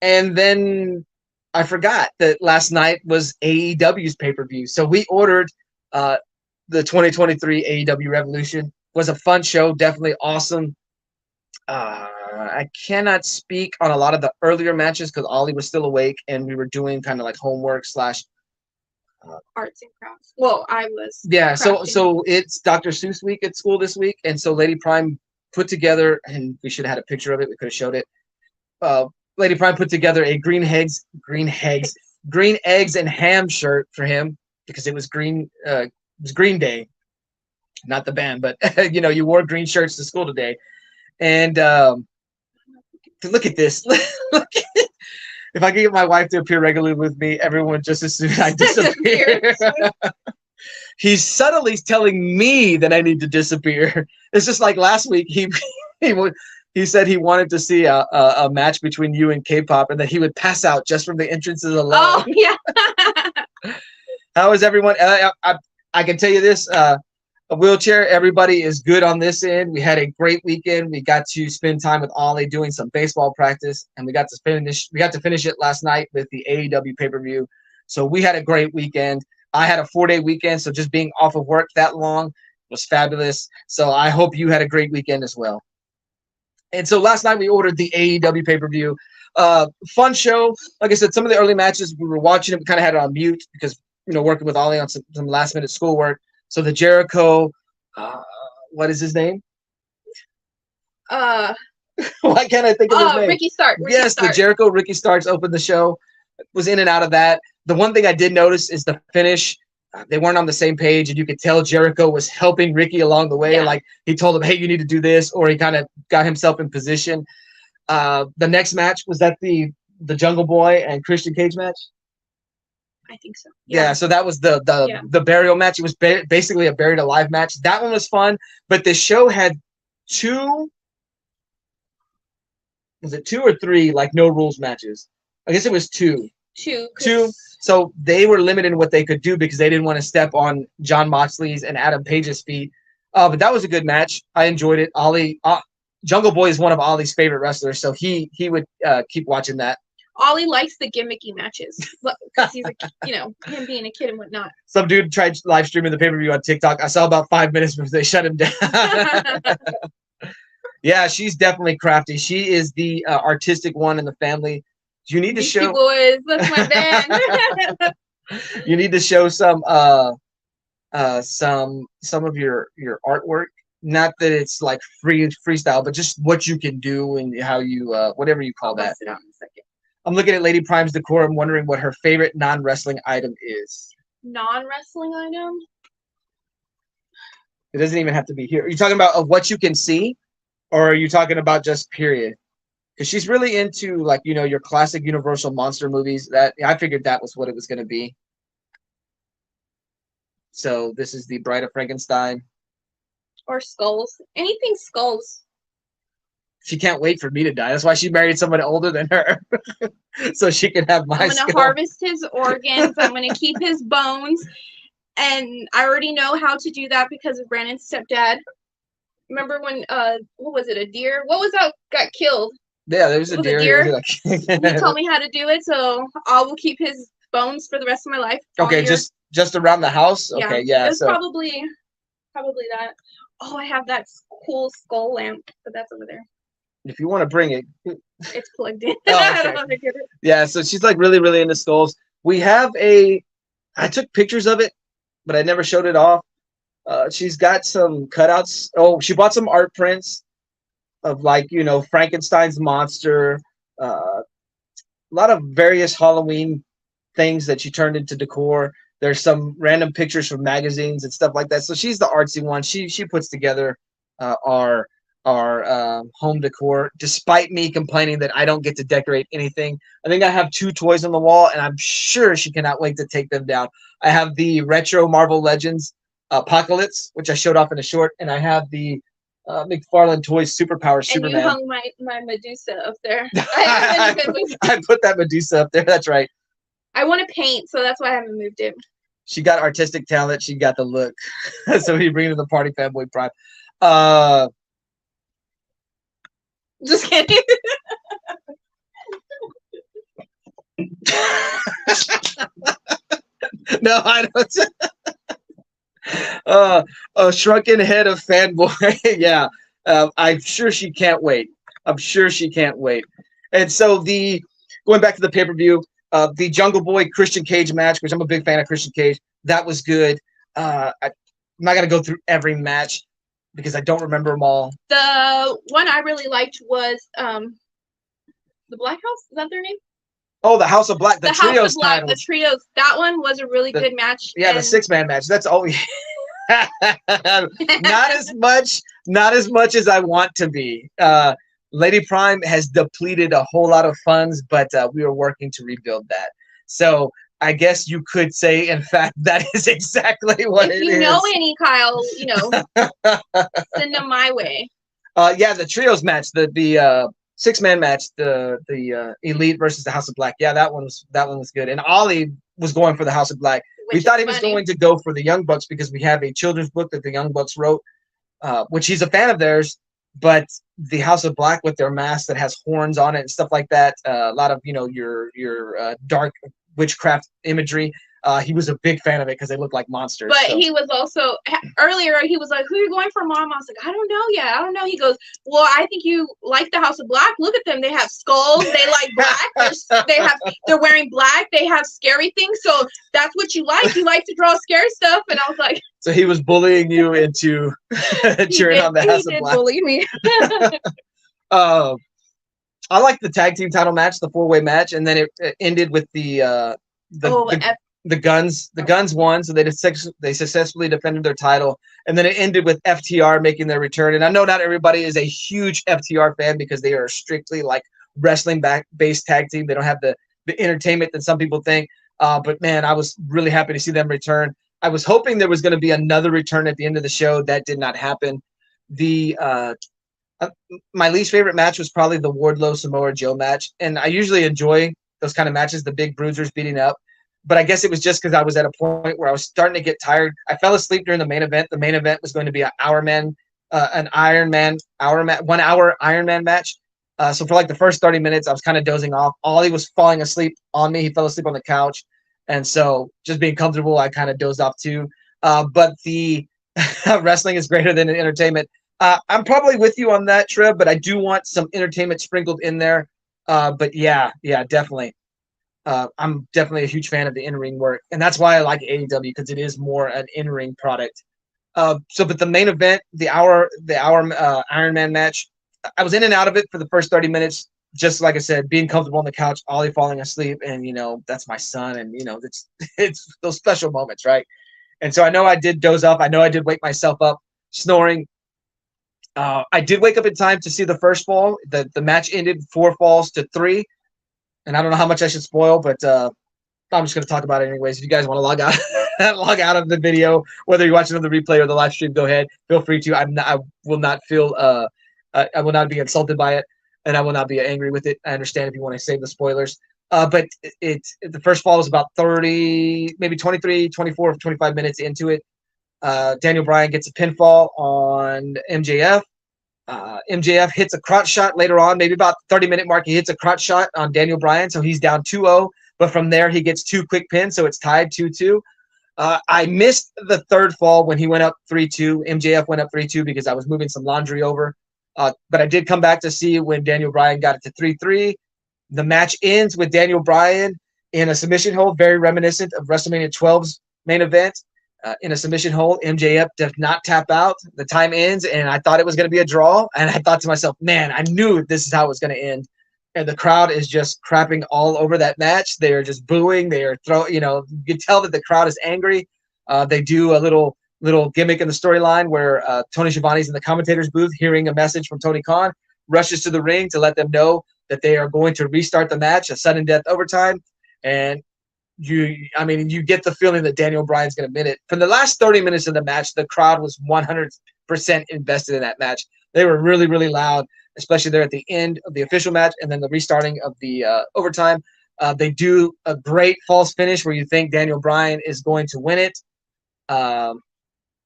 And then I forgot that last night was AEW's pay-per-view. So we ordered the 2023 AEW Revolution. Was a fun show, definitely awesome. I cannot speak on a lot of the earlier matches because Ollie was still awake and we were doing kind of like homework slash arts and crafts. Well, I was. Yeah, crafting. so it's Dr. Seuss week at school this week, and so Lady Prime put together, and we should have had a picture of it. We could have showed it. Lady Prime put together a green eggs and ham shirt for him because it was Green Day, not the band, but you know, you wore green shirts to school today, and look at this. Look at it. If I could get my wife to appear regularly with me, everyone just assumed I disappear. He's subtly telling me that I need to disappear. It's just like last week. He said he wanted to see a match between you and K-pop, and that he would pass out just from the entrances alone. Oh yeah. How is everyone? I can tell you this. A wheelchair. Everybody is good on this end. We had a great weekend. We got to spend time with Ollie doing some baseball practice, and we got to finish it last night with the AEW pay-per-view. So we had a great weekend. I had a 4-day weekend, so just being off of work that long was fabulous. So I hope you had a great weekend as well. And so last night we ordered the AEW pay-per-view. Fun show. Like I said, some of the early matches we were watching it. We kind of had it on mute because, you know, working with Ollie on some last-minute schoolwork. So the Jericho, what is his name? Why can't I think of his name? Ricky Starks. The Jericho Ricky Starks opened the show. Was in and out of that. The one thing I did notice is the finish. They weren't on the same page, and you could tell Jericho was helping Ricky along the way. Yeah. Like he told him, "Hey, you need to do this," or he kind of got himself in position. The next match was that the Jungle Boy and Christian Cage match. I think so. Yeah, so that was the burial match. It was basically a buried alive match. That one was fun, but the show had two or three like no rules matches? I guess it was two. Two. So they were limited in what they could do because they didn't want to step on John Moxley's and Adam Page's feet. But that was a good match. I enjoyed it. Ollie, Jungle Boy is one of Ollie's favorite wrestlers, so he would keep watching that. Ollie likes the gimmicky matches because he's him being a kid and whatnot. Some dude tried live streaming the pay-per-view on TikTok. I saw about 5 minutes before they shut him down. Yeah, she's definitely crafty. She is the artistic one in the family. You need to show boys. That's my band. You need to show some of your artwork. Not that it's like freestyle, but just what you can do and how you whatever you call that. Sit down in a second. I'm looking at Lady Prime's decor. I'm wondering what her favorite non-wrestling item is. Non-wrestling item? It doesn't even have to be here. Are you talking about of what you can see, or are you talking about just period? Because she's really into like your classic Universal monster movies. That I figured that was what it was going to be. So this is the Bride of Frankenstein. Or skulls. Anything skulls. She can't wait for me to die. That's why she married someone older than her. So she can have my I'm going to harvest his organs. I'm going to keep his bones. And I already know how to do that because of Brandon's stepdad. Remember when, what was it, a deer? What was that got killed? Yeah, there was a deer. He told me how to do it, so I will keep his bones for the rest of my life. Okay, just around the house? Yeah. Okay, yeah. It's probably that. Oh, I have that cool skull lamp, but that's over there. If you want to bring it. It's plugged in. Oh, okay. I don't want to get it. Yeah, so she's like really, really into skulls. We have I took pictures of it, but I never showed it off. She's got some cutouts. Oh, she bought some art prints of Frankenstein's monster, a lot of various Halloween things that she turned into decor. There's some random pictures from magazines and stuff like that. So she's the artsy one. She puts together our home decor, despite me complaining that I don't get to decorate anything. I think I have 2 toys on the wall, and I'm sure she cannot wait to take them down. I have the retro Marvel Legends Apocalypse, which I showed off in a short, and I have the McFarlane Toys Superpower Superman. And you hung my Medusa up there. I put that Medusa up there. That's right. I want to paint, so that's why I haven't moved it. She got artistic talent. She got the look. So we bring it to the party, Fanboy Prime. Just kidding. No, I don't. A shrunken head of Fanboy. Yeah. I'm sure she can't wait. I'm sure she can't wait. And so going back to the pay-per-view, the Jungle Boy Christian Cage match, which I'm a big fan of Christian Cage, that was good. I'm not gonna go through every match because I don't remember them all. The one I really liked was the Black House. Is that their name? Oh, the House of Black, the trios House of Black, titles. the trios. That one was a really good match. Yeah, the 6-man match. That's all. Not as much as I want to be. Lady Prime has depleted a whole lot of funds, but we are working to rebuild that. So I guess you could say, in fact, that is exactly what it is. If you know any, Kyle, send them my way. Yeah, the trios match, the 6-man match, the Elite versus the House of Black. Yeah, that one was good. And Ollie was going for the House of Black. We thought he was going to go for the Young Bucks because we have a children's book that the Young Bucks wrote, which he's a fan of theirs. But the House of Black with their mask that has horns on it and stuff like that, a lot of your dark witchcraft imagery. He was a big fan of it because they look like monsters. But he was also earlier. He was like, "Who are you going for, Mom?" I was like, "I don't know yet. I don't know." He goes, "Well, I think you like the House of Black. Look at them. They have skulls. They like black. They're wearing black. They have scary things. So that's what you like. You like to draw scary stuff." And I was like, "So he was bullying you into cheering on the House of Black." He did bully me. I like the tag team title match, the 4-way match, and then it ended with the Guns won, so they successfully defended their title, and then it ended with FTR making their return. And I know not everybody is a huge FTR fan because they are strictly like wrestling based tag team. They don't have the entertainment that some people think. But man, I was really happy to see them return. I was hoping there was going to be another return at the end of the show. That did not happen. My least favorite match was probably the Wardlow Samoa Joe match, and I usually enjoy those kind of matches, the big bruisers beating up. But I guess it was just because I was at a point where I was starting to get tired. I fell asleep during the main event. The main event was going to be an 1 hour Iron Man match. So for like the first 30 minutes, I was kind of dozing off. Ollie was falling asleep on me. He fell asleep on the couch. And so just being comfortable, I kind of dozed off too. But the wrestling is greater than entertainment. I'm probably with you on that, Trev, but I do want some entertainment sprinkled in there. But yeah, definitely. I'm definitely a huge fan of the in-ring work, and that's why I like AEW because it is more an in-ring product. But the main event, the hour Iron Man match, I was in and out of it for the first 30 minutes. Just like I said, being comfortable on the couch, Ollie falling asleep, and that's my son, and it's those special moments, right? And so I know I did doze off. I know I did wake myself up snoring. I did wake up in time to see the first fall. The match ended 4 falls to 3. And I don't know how much I should spoil, but I'm just going to talk about it anyways. If you guys want to log out of the video, whether you're watching on the replay or the live stream, go ahead. Feel free to. I will not feel. I will not be insulted by it, and I will not be angry with it. I understand if you want to save the spoilers. But the first fall was about 30, maybe 23, 24, 25 minutes into it. Daniel Bryan gets a pinfall on MJF. MJF hits a crotch shot later on, maybe about 30-minute mark. He hits a crotch shot on Daniel Bryan, so he's down 2-0. But from there, he gets 2 quick pins, so it's tied 2-2. I missed the third fall when he went up 3-2. MJF went up 3-2 because I was moving some laundry over. But I did come back to see when Daniel Bryan got it to 3-3. The match ends with Daniel Bryan in a submission hold, very reminiscent of WrestleMania 12's main event. In a submission hold, MJF does not tap out. The time ends, and I thought it was going to be a draw. And I thought to myself, man, I knew this is how it was going to end. And the crowd is just crapping all over that match. They are just booing. They are you can tell that the crowd is angry. They do a little little gimmick in the storyline where Tony Schiavone's in the commentator's booth hearing a message from Tony Khan, rushes to the ring to let them know that they are going to restart the match, a sudden death overtime. And you get the feeling that Daniel Bryan's going to win it. For the last 30 minutes of the match, the crowd was 100% invested in that match. They were really, really loud, especially there at the end of the official match and then the restarting of the overtime. They do a great false finish where you think Daniel Bryan is going to win it.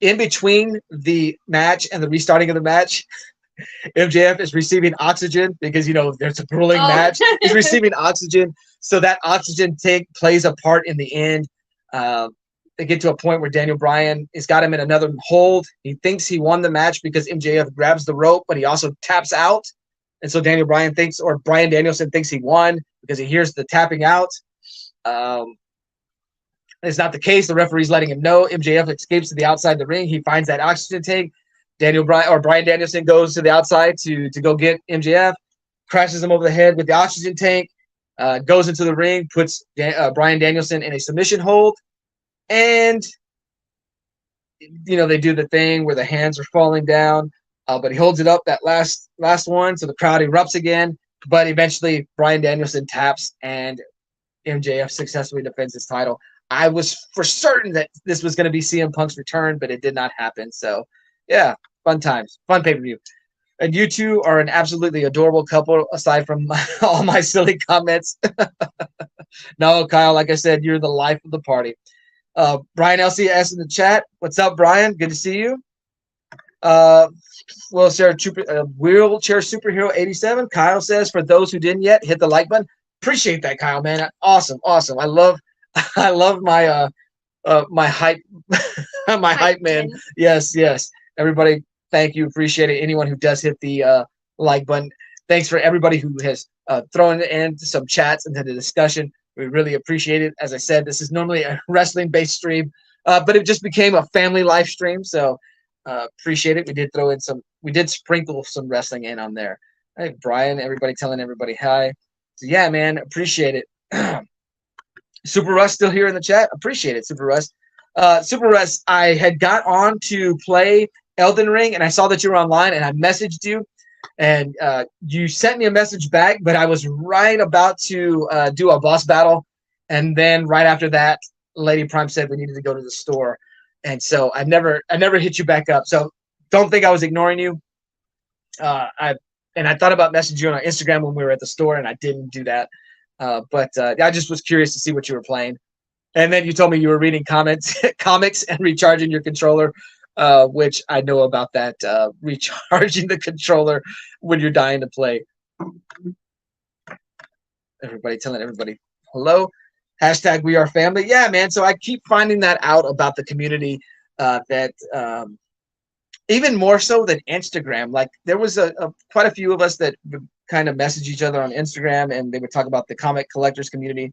In between the match and the restarting of the match, MJF is receiving oxygen because, there's a grueling match. He's receiving oxygen. So that oxygen tank plays a part in the end. They get to a point where Daniel Bryan has got him in another hold. He thinks he won the match because MJF grabs the rope, but he also taps out. And so Bryan Danielson thinks he won because he hears the tapping out. It's not the case. The referee's letting him know. MJF escapes to the outside the ring. He finds that oxygen tank. Bryan Danielson goes to the outside to go get MJF, crashes him over the head with the oxygen tank, goes into the ring, puts Bryan Danielson in a submission hold, and they do the thing where the hands are falling down, but he holds it up that last one, so the crowd erupts again. But eventually, Bryan Danielson taps, and MJF successfully defends his title. I was for certain that this was going to be CM Punk's return, but it did not happen. So, yeah, fun times, fun pay-per-view. And you two are an absolutely adorable couple, aside from all my silly comments. No, Kyle, like I said, you're the life of the party. Brian LCS in the chat. What's up, Brian? Good to see you. Wheelchair Superhero 87. Kyle says, for those who didn't yet, hit the like button. Appreciate that, Kyle, man. Awesome. I love my my hype my hype man. Yes. Everybody, thank you. Appreciate it. Anyone who does hit the like button. Thanks for everybody who has thrown in some chats into the discussion. We really appreciate it. As I said, this is normally a wrestling-based stream, but it just became a family live stream. So appreciate it. We did sprinkle some wrestling in on there. Hey, Brian, everybody telling everybody hi. So yeah, man, appreciate it. Super Russ still here in the chat. Appreciate it, Super Russ. Super Russ, I had got on to play Elden Ring, and I saw that you were online, and I messaged you, and you sent me a message back, but I was right about to do a boss battle, and then right after that, Lady Prime said we needed to go to the store, and so I never hit you back up. So don't think I was ignoring you. I thought about messaging you on Instagram when we were at the store, and I didn't do that. But I just was curious to see what you were playing. And then you told me you were reading comics and recharging your controller, which I know about that, recharging the controller when you're dying to play. Everybody telling everybody hello. Hashtag we are family. Yeah, man. So I keep finding that out about the community that even more so than Instagram. Like there was quite a few of us that would kind of message each other on Instagram, and they would talk about the comic collectors community.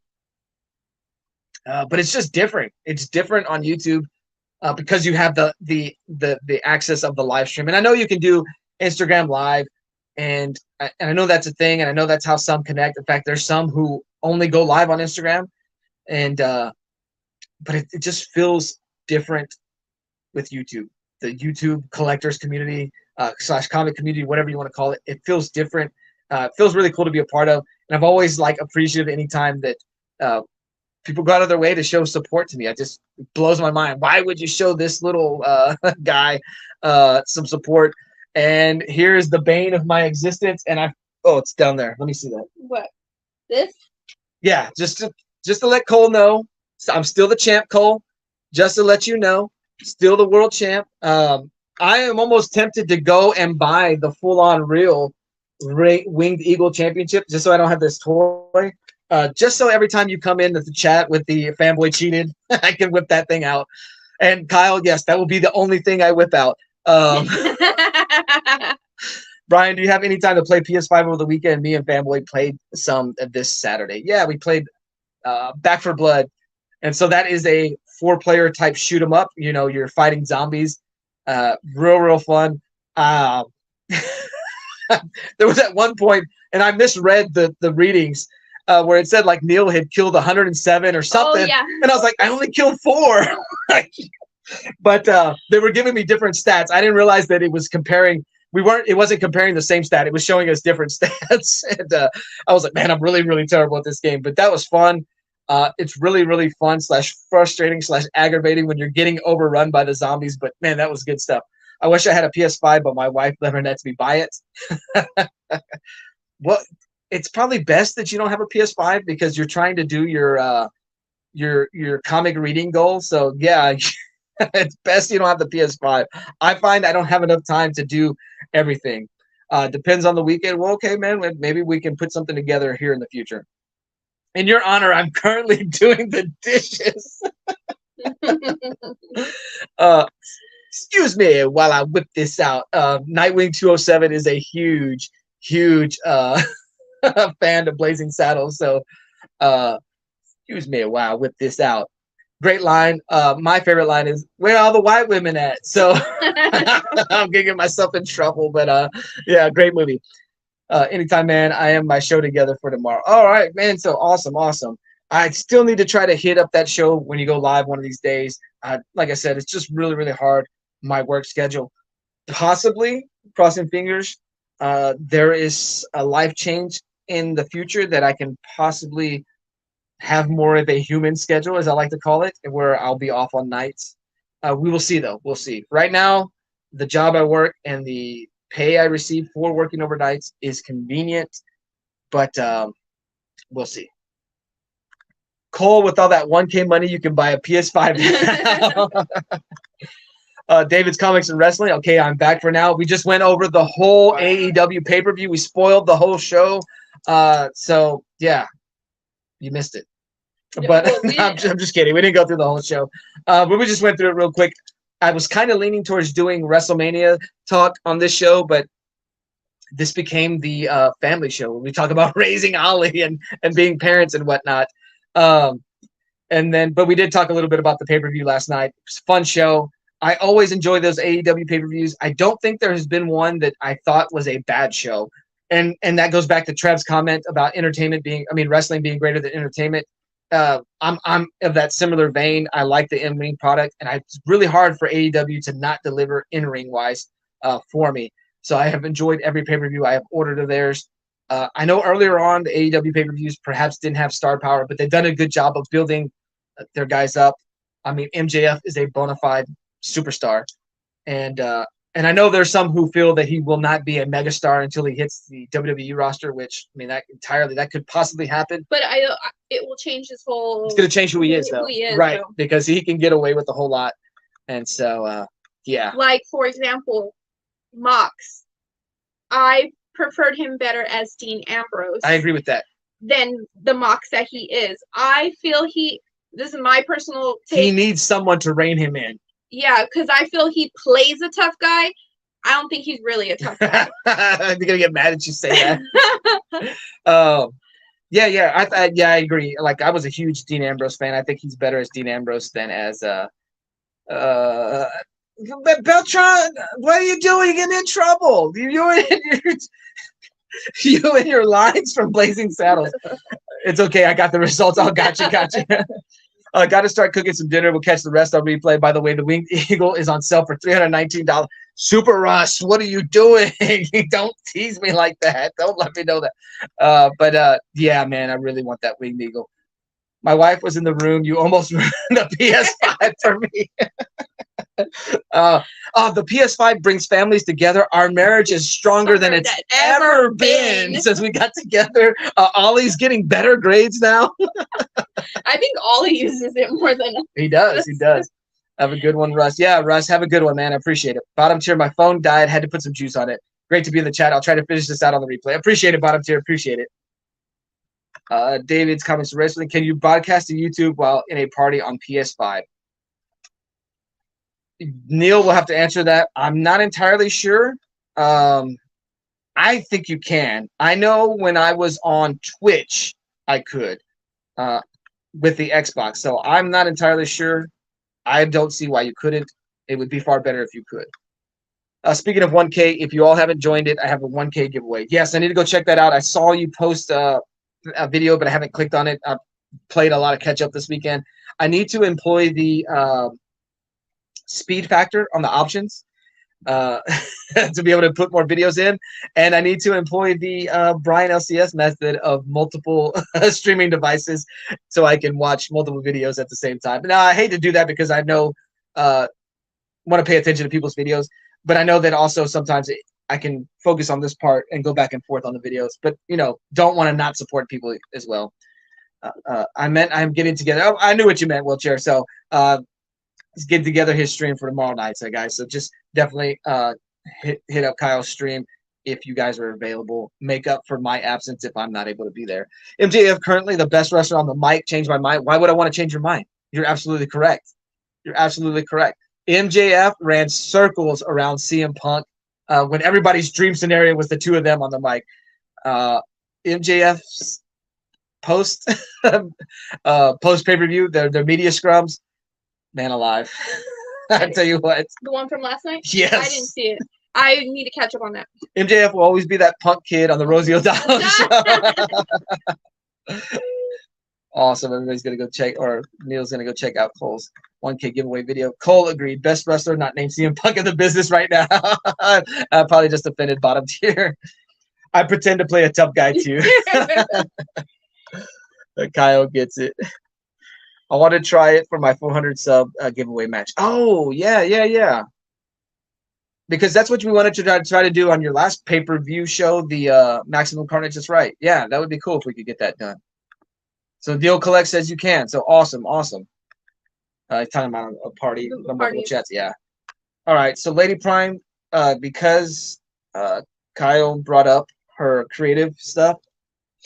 But it's just different. It's different on YouTube because you have the access of the live stream. And I know you can do Instagram Live, and I know that's a thing, and I know that's how some connect. In fact, there's some who only go live on Instagram, and but it just feels different with YouTube. The YouTube collectors community / comic community, whatever you want to call it, it feels different. It feels really cool to be a part of, and I've always appreciated any time that people go out of their way to show support to me. It blows my mind. Why would you show this little guy some support? And here's the bane of my existence. And it's down there. Let me see that. What? This? Yeah, just to let Cole know, I'm still the champ, Cole. Just to let you know, still the world champ. I am almost tempted to go and buy the full-on real Winged Eagle Championship just so I don't have this toy. Just so every time you come into the chat with the fanboy cheated, I can whip that thing out. And Kyle, yes, that will be the only thing I whip out. Brian, do you have any time to play PS5 over the weekend? Me and fanboy played some this Saturday. Yeah, we played Back 4 Blood. And so that is a 4-player type shoot 'em up. You're fighting zombies. Real fun. There was at one point, and I misread the readings, where it said Neil had killed 107 or something. Oh, yeah. And I was like, I only killed 4. But they were giving me different stats. I didn't realize that it was comparing. It wasn't comparing the same stat. It was showing us different stats. And I was like, man, I'm really, really terrible at this game. But that was fun. It's really, really fun / frustrating / aggravating when you're getting overrun by the zombies. But man, that was good stuff. I wish I had a PS5, but my wife never lets me buy it. Well, it's probably best that you don't have a PS5 because you're trying to do your comic reading goal. So yeah, it's best you don't have the PS5. I find I don't have enough time to do everything. Depends on the weekend. Well, okay, man, maybe we can put something together here in the future. In your honor, I'm currently doing the dishes. Excuse me while I whip this out. Nightwing 207 is a huge, huge fan of Blazing Saddles. So excuse me while I whip this out. Great line. My favorite line is, where are all the white women at? So I'm gonna get myself in trouble, but yeah, great movie. Anytime, man. I am my show together for tomorrow. All right, man. So awesome. I still need to try to hit up that show when you go live one of these days. Like I said, it's just really, really hard. My work schedule. Possibly, crossing fingers, there is a life change in the future that I can possibly have more of a human schedule, as I like to call it, where I'll be off on nights. We will see, though. We'll see. Right now, the job I work and the pay I receive for working overnights is convenient, but we'll see. Cole, with all that 1K money, you can buy a PS5 now. David's Comics and Wrestling. Okay, I'm back for now. We just went over the whole AEW pay-per-view. We spoiled the whole show. So, yeah, you missed it. But I'm just kidding. We didn't go through the whole show. But we just went through it real quick. I was kind of leaning towards doing WrestleMania talk on this show, but this became the family show. We talk about raising Ollie and being parents and whatnot. But we did talk a little bit about the pay-per-view last night. It was a fun show. I always enjoy those AEW pay-per-views. I don't think there has been one that I thought was a bad show. And that goes back to Trev's comment about wrestling being greater than entertainment. I'm of that similar vein. I like the in-ring product, and it's really hard for AEW to not deliver in-ring wise for me. So I have enjoyed every pay-per-view I have ordered of theirs. I know earlier on the AEW pay-per-views perhaps didn't have star power, but they've done a good job of building their guys up. I mean, MJF is a bona fide superstar, and I know there's some who feel that he will not be a megastar until he hits the WWE roster, which, I mean, that could possibly happen. But it will change his whole. It's going to change who he is, though. Right, so. Because he can get away with a whole lot. And so, yeah. Like, for example, Mox. I preferred him better as Dean Ambrose. I agree with that. Than the Mox that he is. I feel this is my personal take. He needs someone to rein him in. Yeah, because I feel he plays a tough guy. I don't think he's really a tough guy. They're gonna get mad at you say that. Yeah, I agree. Like, I was a huge Dean Ambrose fan. I think he's better as Dean Ambrose than as Beltran. What are you doing? You're getting in trouble. You and your lines from Blazing Saddles. It's okay. I got the results. I'll gotcha. Got to start cooking some dinner. We'll catch the rest on replay. By the way, the Winged Eagle is on sale for $319. Super Rush, what are you doing? Don't tease me like that. Don't let me know that. Yeah, man, I really want that Winged Eagle. My wife was in the room. You almost ruined the PS5 for me. The PS5 brings families together. Our marriage is stronger than it's ever been since we got together. Ollie's getting better grades now. I think Ollie uses it more than he does. Have a good one, Russ. Yeah, Russ, have a good one, man. I appreciate it. Bottom tier, my phone died. Had to put some juice on it. Great to be in the chat. I'll try to finish this out on the replay. Appreciate it, bottom tier. Appreciate it. David's Comments to Wrestling. Can you broadcast to YouTube while in a party on PS5? Neil will have to answer that. I'm not entirely sure. I think you can. I know when I was on Twitch, I could with the Xbox. So I'm not entirely sure. I don't see why you couldn't. It would be far better if you could. Speaking of 1K, if you all haven't joined it, I have a 1K giveaway. Yes, I need to go check that out. I saw you post a video, but I haven't clicked on it. I've played a lot of catch up this weekend. I need to employ the speed factor on the options uh, to be able to put more videos in, and I need to employ the Brian LCS method of multiple streaming devices so I can watch multiple videos at the same time. Now I hate to do that because I know want to pay attention to people's videos, but I know that also sometimes I can focus on this part and go back and forth on the videos, but don't want to not support people as well. I meant I'm getting together. Oh, I knew what you meant, Wheelchair. So let's get together his stream for tomorrow night, so guys. So just definitely hit up Kyle's stream if you guys are available. Make up for my absence if I'm not able to be there. MJF currently the best wrestler on the mic. Changed my mind. Why would I want to change your mind? You're absolutely correct. You're absolutely correct. MJF ran circles around CM Punk when everybody's dream scenario was the two of them on the mic. MJF's post post pay-per-view, their media scrums, man alive. I tell you what. The one from last night? Yes. I didn't see it. I need to catch up on that. MJF will always be that Punk kid on the Rosie O'Donnell show. Awesome. Everybody's going to go check, or Neil's going to go check out Cole's 1K giveaway video. Cole agreed. Best wrestler not named CM Punk in the business right now. I probably just offended bottom tier. I pretend to play a tough guy too. Kyle gets it. I want to try it for my 400 sub giveaway match. Oh, yeah. Because that's what we wanted to try to do on your last pay-per-view show, the Maximum Carnage. That's right. Yeah, that would be cool if we could get that done. So Deal Collect says you can. So awesome. He's talking about a party, multiple chats. Yeah. All right. So Lady Prime, because Kyle brought up her creative stuff,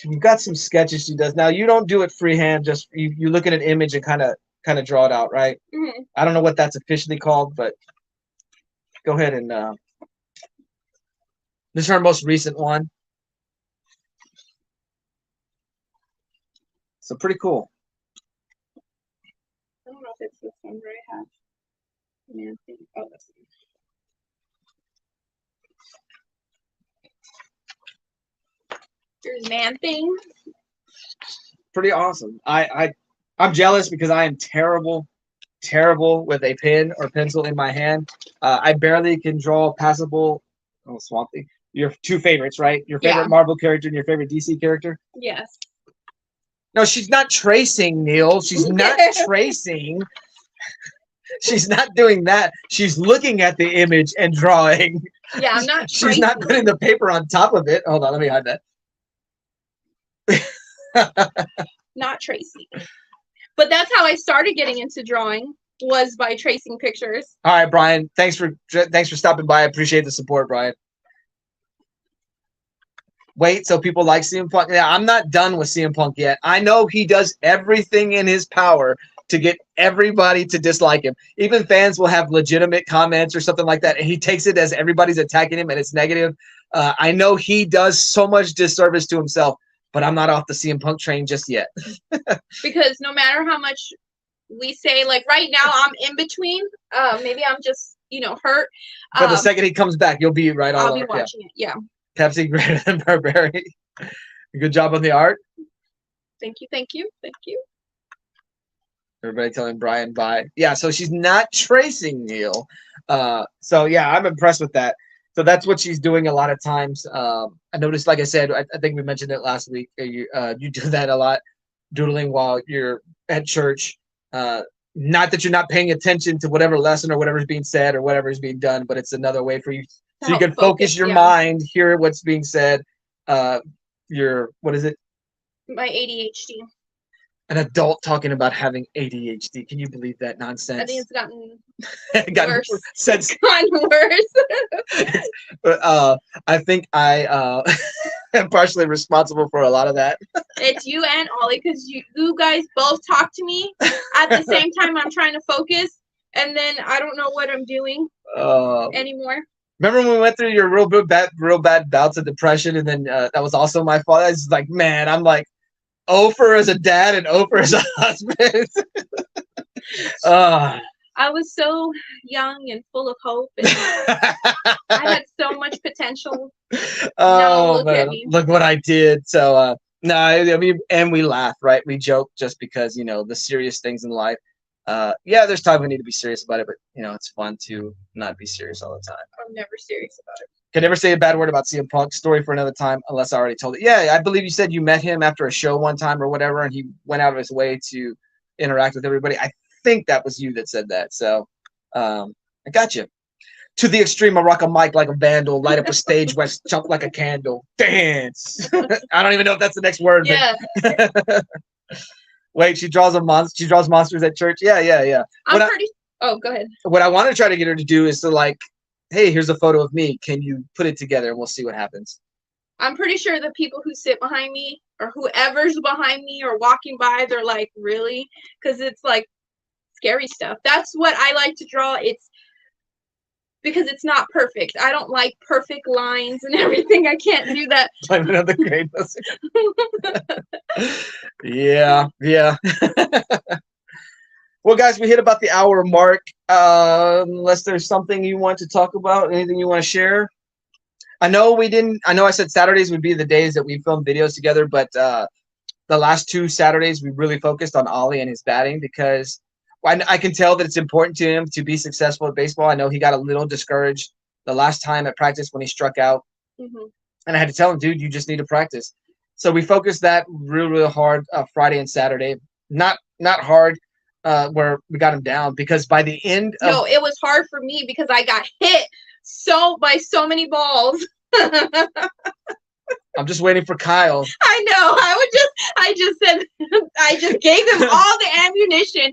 you've got some sketches she does. Now you don't do it freehand. Just you look at an image and kind of draw it out, right? Mm-hmm. I don't know what that's officially called, but go ahead and this is our most recent one. So pretty cool. I don't know if it's this one where I have man thing. Oh, this one. There's man thing. Pretty awesome. I'm jealous because I am terrible with a pen or pencil in my hand. I barely can draw passable. Oh, Swamp Thing. Your two favorites, right? Your favorite Marvel character and your favorite DC character? Yes. No, she's not tracing, Neil. She's not tracing. She's not doing that. She's looking at the image and drawing. Yeah, I'm not She's not putting the paper on top of it. Hold on, let me hide that. Not tracing. But that's how I started getting into drawing, was by tracing pictures. All right, Brian. Thanks for stopping by. I appreciate the support, Brian. Wait, so people like CM Punk? Yeah, I'm not done with CM Punk yet. I know he does everything in his power to get everybody to dislike him. Even fans will have legitimate comments or something like that, and he takes it as everybody's attacking him and it's negative. I know he does so much disservice to himself, but I'm not off the CM Punk train just yet. Because no matter how much we say, like right now I'm in between. Maybe I'm just, hurt. But the second he comes back, you'll be right on. I'll be watching it, yeah. Pepsi greater than Burberry. Good job on the art. Thank you. Everybody telling Brian bye. Yeah, so she's not tracing Neil. So yeah, I'm impressed with that. So that's what she's doing a lot of times. I noticed, like I said, I think we mentioned it last week. You do that a lot, doodling while you're at church. Not that you're not paying attention to whatever lesson or whatever's being said or whatever is being done, but it's another way for you so you can focus your mind, hear what's being said. What is it? My ADHD. An adult talking about having ADHD. Can you believe that nonsense? I think it's gotten worse. It's gotten worse. But I think I am partially responsible for a lot of that. It's you and Ollie, because you guys both talk to me at the same time. I'm trying to focus, and then I don't know what I'm doing anymore. Remember when we went through your real bad bouts of depression, and then that was also my fault. I was like, man, I'm like Ofer as a dad and Ofer as a husband. I was so young and full of hope, and I had so much potential. Oh man, look what I did. So no, I mean, and we laugh, right? We joke just because the serious things in life. Yeah, there's times we need to be serious about it, but it's fun to not be serious all the time. I'm never serious about it. Can never say a bad word about CM Punk. Story for another time, unless I already told it. Yeah, I believe you said you met him after a show one time or whatever, and he went out of his way to interact with everybody. I think that was you that said that. So I got you. To the extreme, I rock a mic like a vandal, light up a stage, west jump like a candle, dance. I don't even know if that's the next word. Yeah. But wait, she draws She draws monsters at church. Yeah. Oh, go ahead. What I want to try to get her to do is to like, hey, here's a photo of me. Can you put it together and we'll see what happens. I'm pretty sure the people who sit behind me or whoever's behind me or walking by, they're like, really? Because it's like scary stuff. That's what I like to draw. It's because it's not perfect. I don't like perfect lines and everything. I can't do that. Blame it on the greatness. Yeah. Well, guys, we hit about the hour mark. Unless there's something you want to talk about, anything you want to share. I know I said Saturdays would be the days that we film videos together, but the last 2 Saturdays we really focused on Ollie and his batting because I can tell that it's important to him to be successful at baseball. I know he got a little discouraged the last time at practice when he struck out. Mm-hmm. And I had to tell him, dude, you just need to practice. So we focused that real hard Friday and Saturday. Not hard where we got him down because by the end of... No, it was hard for me because I got hit by so many balls. I'm just waiting for Kyle. I know. I just gave him all the ammunition,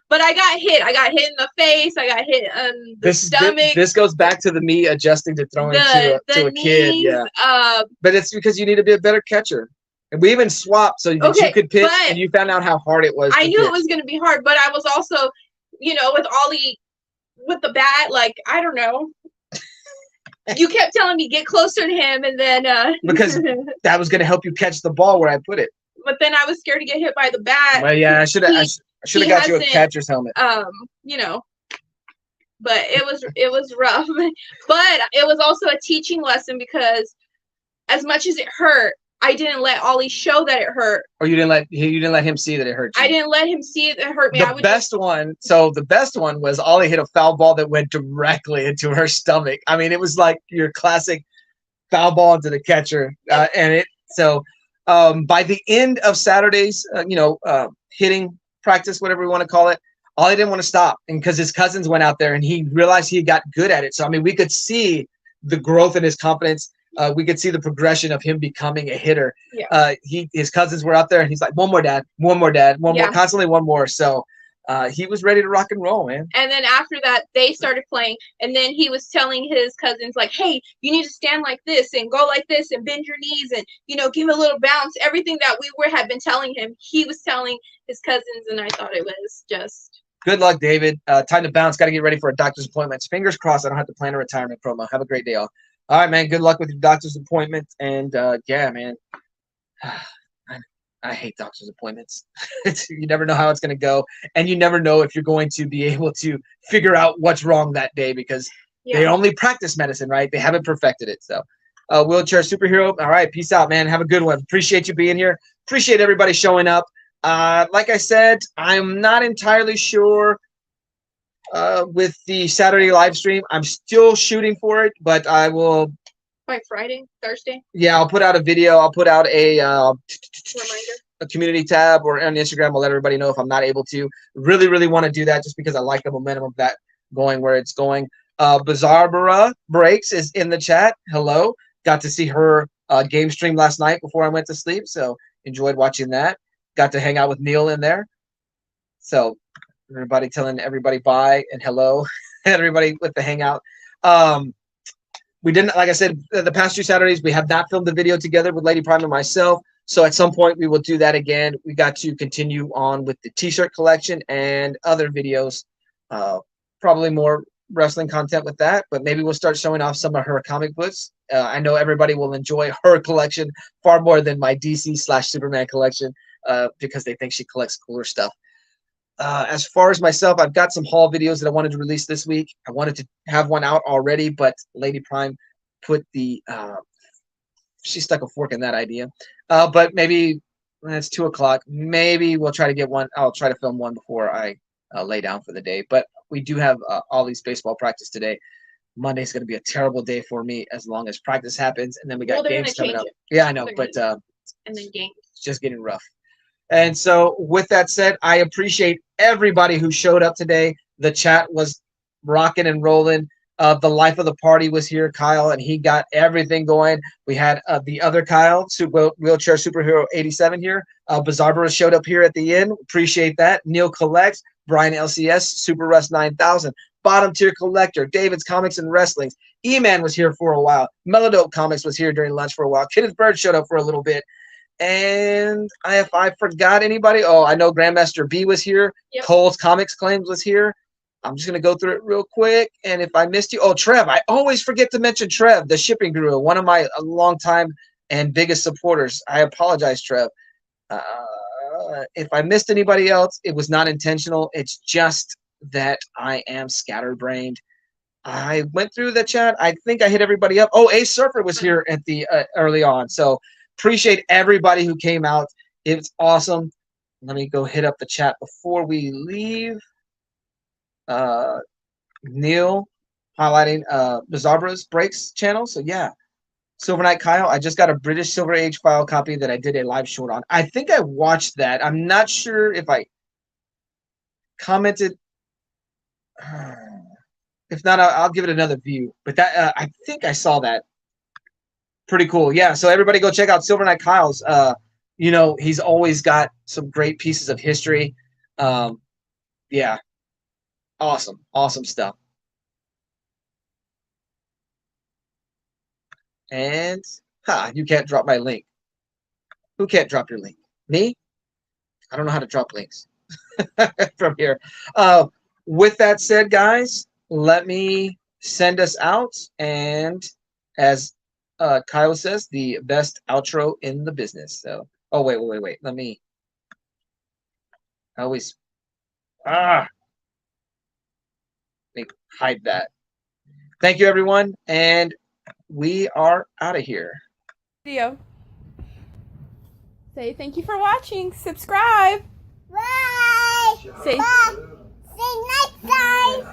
but I got hit. I got hit in the face. I got hit on the stomach. This goes back to me adjusting to throwing to a kid. Yeah. But it's because you need to be a better catcher. And we even swapped so that you could pitch, and you found out how hard it was. I knew it was going to be hard, but I was also, with Ollie, with the bat, like, I don't know. You kept telling me get closer to him, and then because that was going to help you catch the ball where I put it. But then I was scared to get hit by the bat. Well, yeah, I should have got you a catcher's helmet. But it was rough. But it was also a teaching lesson because as much as it hurt, I didn't let Ollie show that it hurt. Or you didn't let him see that it hurt you. I didn't let him see it hurt me. The best one was Ollie hit a foul ball that went directly into her stomach. I mean, it was like your classic foul ball into the catcher. By the end of Saturday's, hitting practice, whatever we want to call it, Ollie didn't want to stop. And because his cousins went out there and he realized he got good at it. So, I mean, we could see the growth in his confidence. We could see the progression of him becoming a hitter. Yeah. His cousins were out there, and he's like, one more, Dad, one more, constantly one more. So he was ready to rock and roll, man. And then after that, they started playing, and then he was telling his cousins, like, hey, you need to stand like this and go like this and bend your knees and, give a little bounce. Everything that we had been telling him, he was telling his cousins, and I thought it was just... Good luck, David. Time to bounce. Got to get ready for a doctor's appointment. Fingers crossed I don't have to plan a retirement promo. Have a great day, all. All right, man. Good luck with your doctor's appointment. And yeah, man, I hate doctor's appointments. You never know how it's going to go. And you never know if you're going to be able to figure out what's wrong that day because they only practice medicine, right? They haven't perfected it. So wheelchair superhero. All right. Peace out, man. Have a good one. Appreciate you being here. Appreciate everybody showing up. Like I said, I'm not entirely sure with the Saturday live stream. I'm still shooting for it, but I will by Friday, Thursday. Yeah, I'll put out a video. I'll put out a reminder, a community tab, or on Instagram. I'll let everybody know if I'm not able to. Really want to do that just because I like the momentum of that going where it's going. Bizarbara Breaks is in the chat. Hello. Got to see her game stream last night before I went to sleep, so enjoyed watching that. Got to hang out with Neil in there. So everybody telling everybody bye and hello. Everybody with the hangout. We didn't, like I said, the past 2 Saturdays, we have not filmed the video together with Lady Prime and myself. So at some point we will do that again. We got to continue on with the t-shirt collection and other videos. Probably more wrestling content with that, but maybe we'll start showing off some of her comic books. I know everybody will enjoy her collection far more than my DC/Superman collection because they think she collects cooler stuff. As far as myself, I've got some haul videos that I wanted to release this week. I wanted to have one out already, but Lady Prime put the she stuck a fork in that idea. But maybe it's 2 o'clock. Maybe we'll try to get one. I'll try to film one before I lay down for the day. But we do have Ollie's baseball practice today. Monday's going to be a terrible day for me as long as practice happens, and then we got games coming up. Yeah, I know, but and then games. it's just getting rough. And so, with that said, I appreciate everybody who showed up today. The chat was rocking and rolling. The life of the party was here, Kyle, and he got everything going. We had the other Kyle, wheelchair superhero 87 here. Bizarro showed up here at the end. Appreciate that. Neil Collects, Brian LCS, Super Rust 9000, Bottom Tier Collector, David's Comics and Wrestlings. E-Man was here for a while. Melodope Comics was here during lunch for a while. Kenneth Bird showed up for a little bit. And if I forgot anybody, I know Grandmaster B was here. Yep. Cole's Comics Claims was here. I'm just going to go through it real quick. And if I missed you, Trev. I always forget to mention Trev, the shipping guru, one of my longtime and biggest supporters. I apologize, Trev. If I missed anybody else, it was not intentional. It's just that I am scatterbrained. I went through the chat. I think I hit everybody up. Ace Surfer was here at the early on. So appreciate everybody who came out. It's awesome. Let me go hit up the chat before we leave. Neil highlighting Bizarro's Breaks channel. So yeah, Silver Knight Kyle. I just got a British Silver Age file copy that I did a live short on. I think I watched that. I'm not sure if I commented. If not, I'll give it another view. But that I think I saw that. Pretty cool. Yeah. So everybody go check out Silver Knight Kyle's. He's always got some great pieces of history. Yeah. Awesome stuff. And you can't drop my link. Who can't drop your link? Me? I don't know how to drop links from here. With that said, guys, let me send us out. And as Kyle says, the best outro in the business. So, wait. Let me hide that. Thank you, everyone, and we are out of here. Video. Say thank you for watching. Subscribe. Bye. Say next time.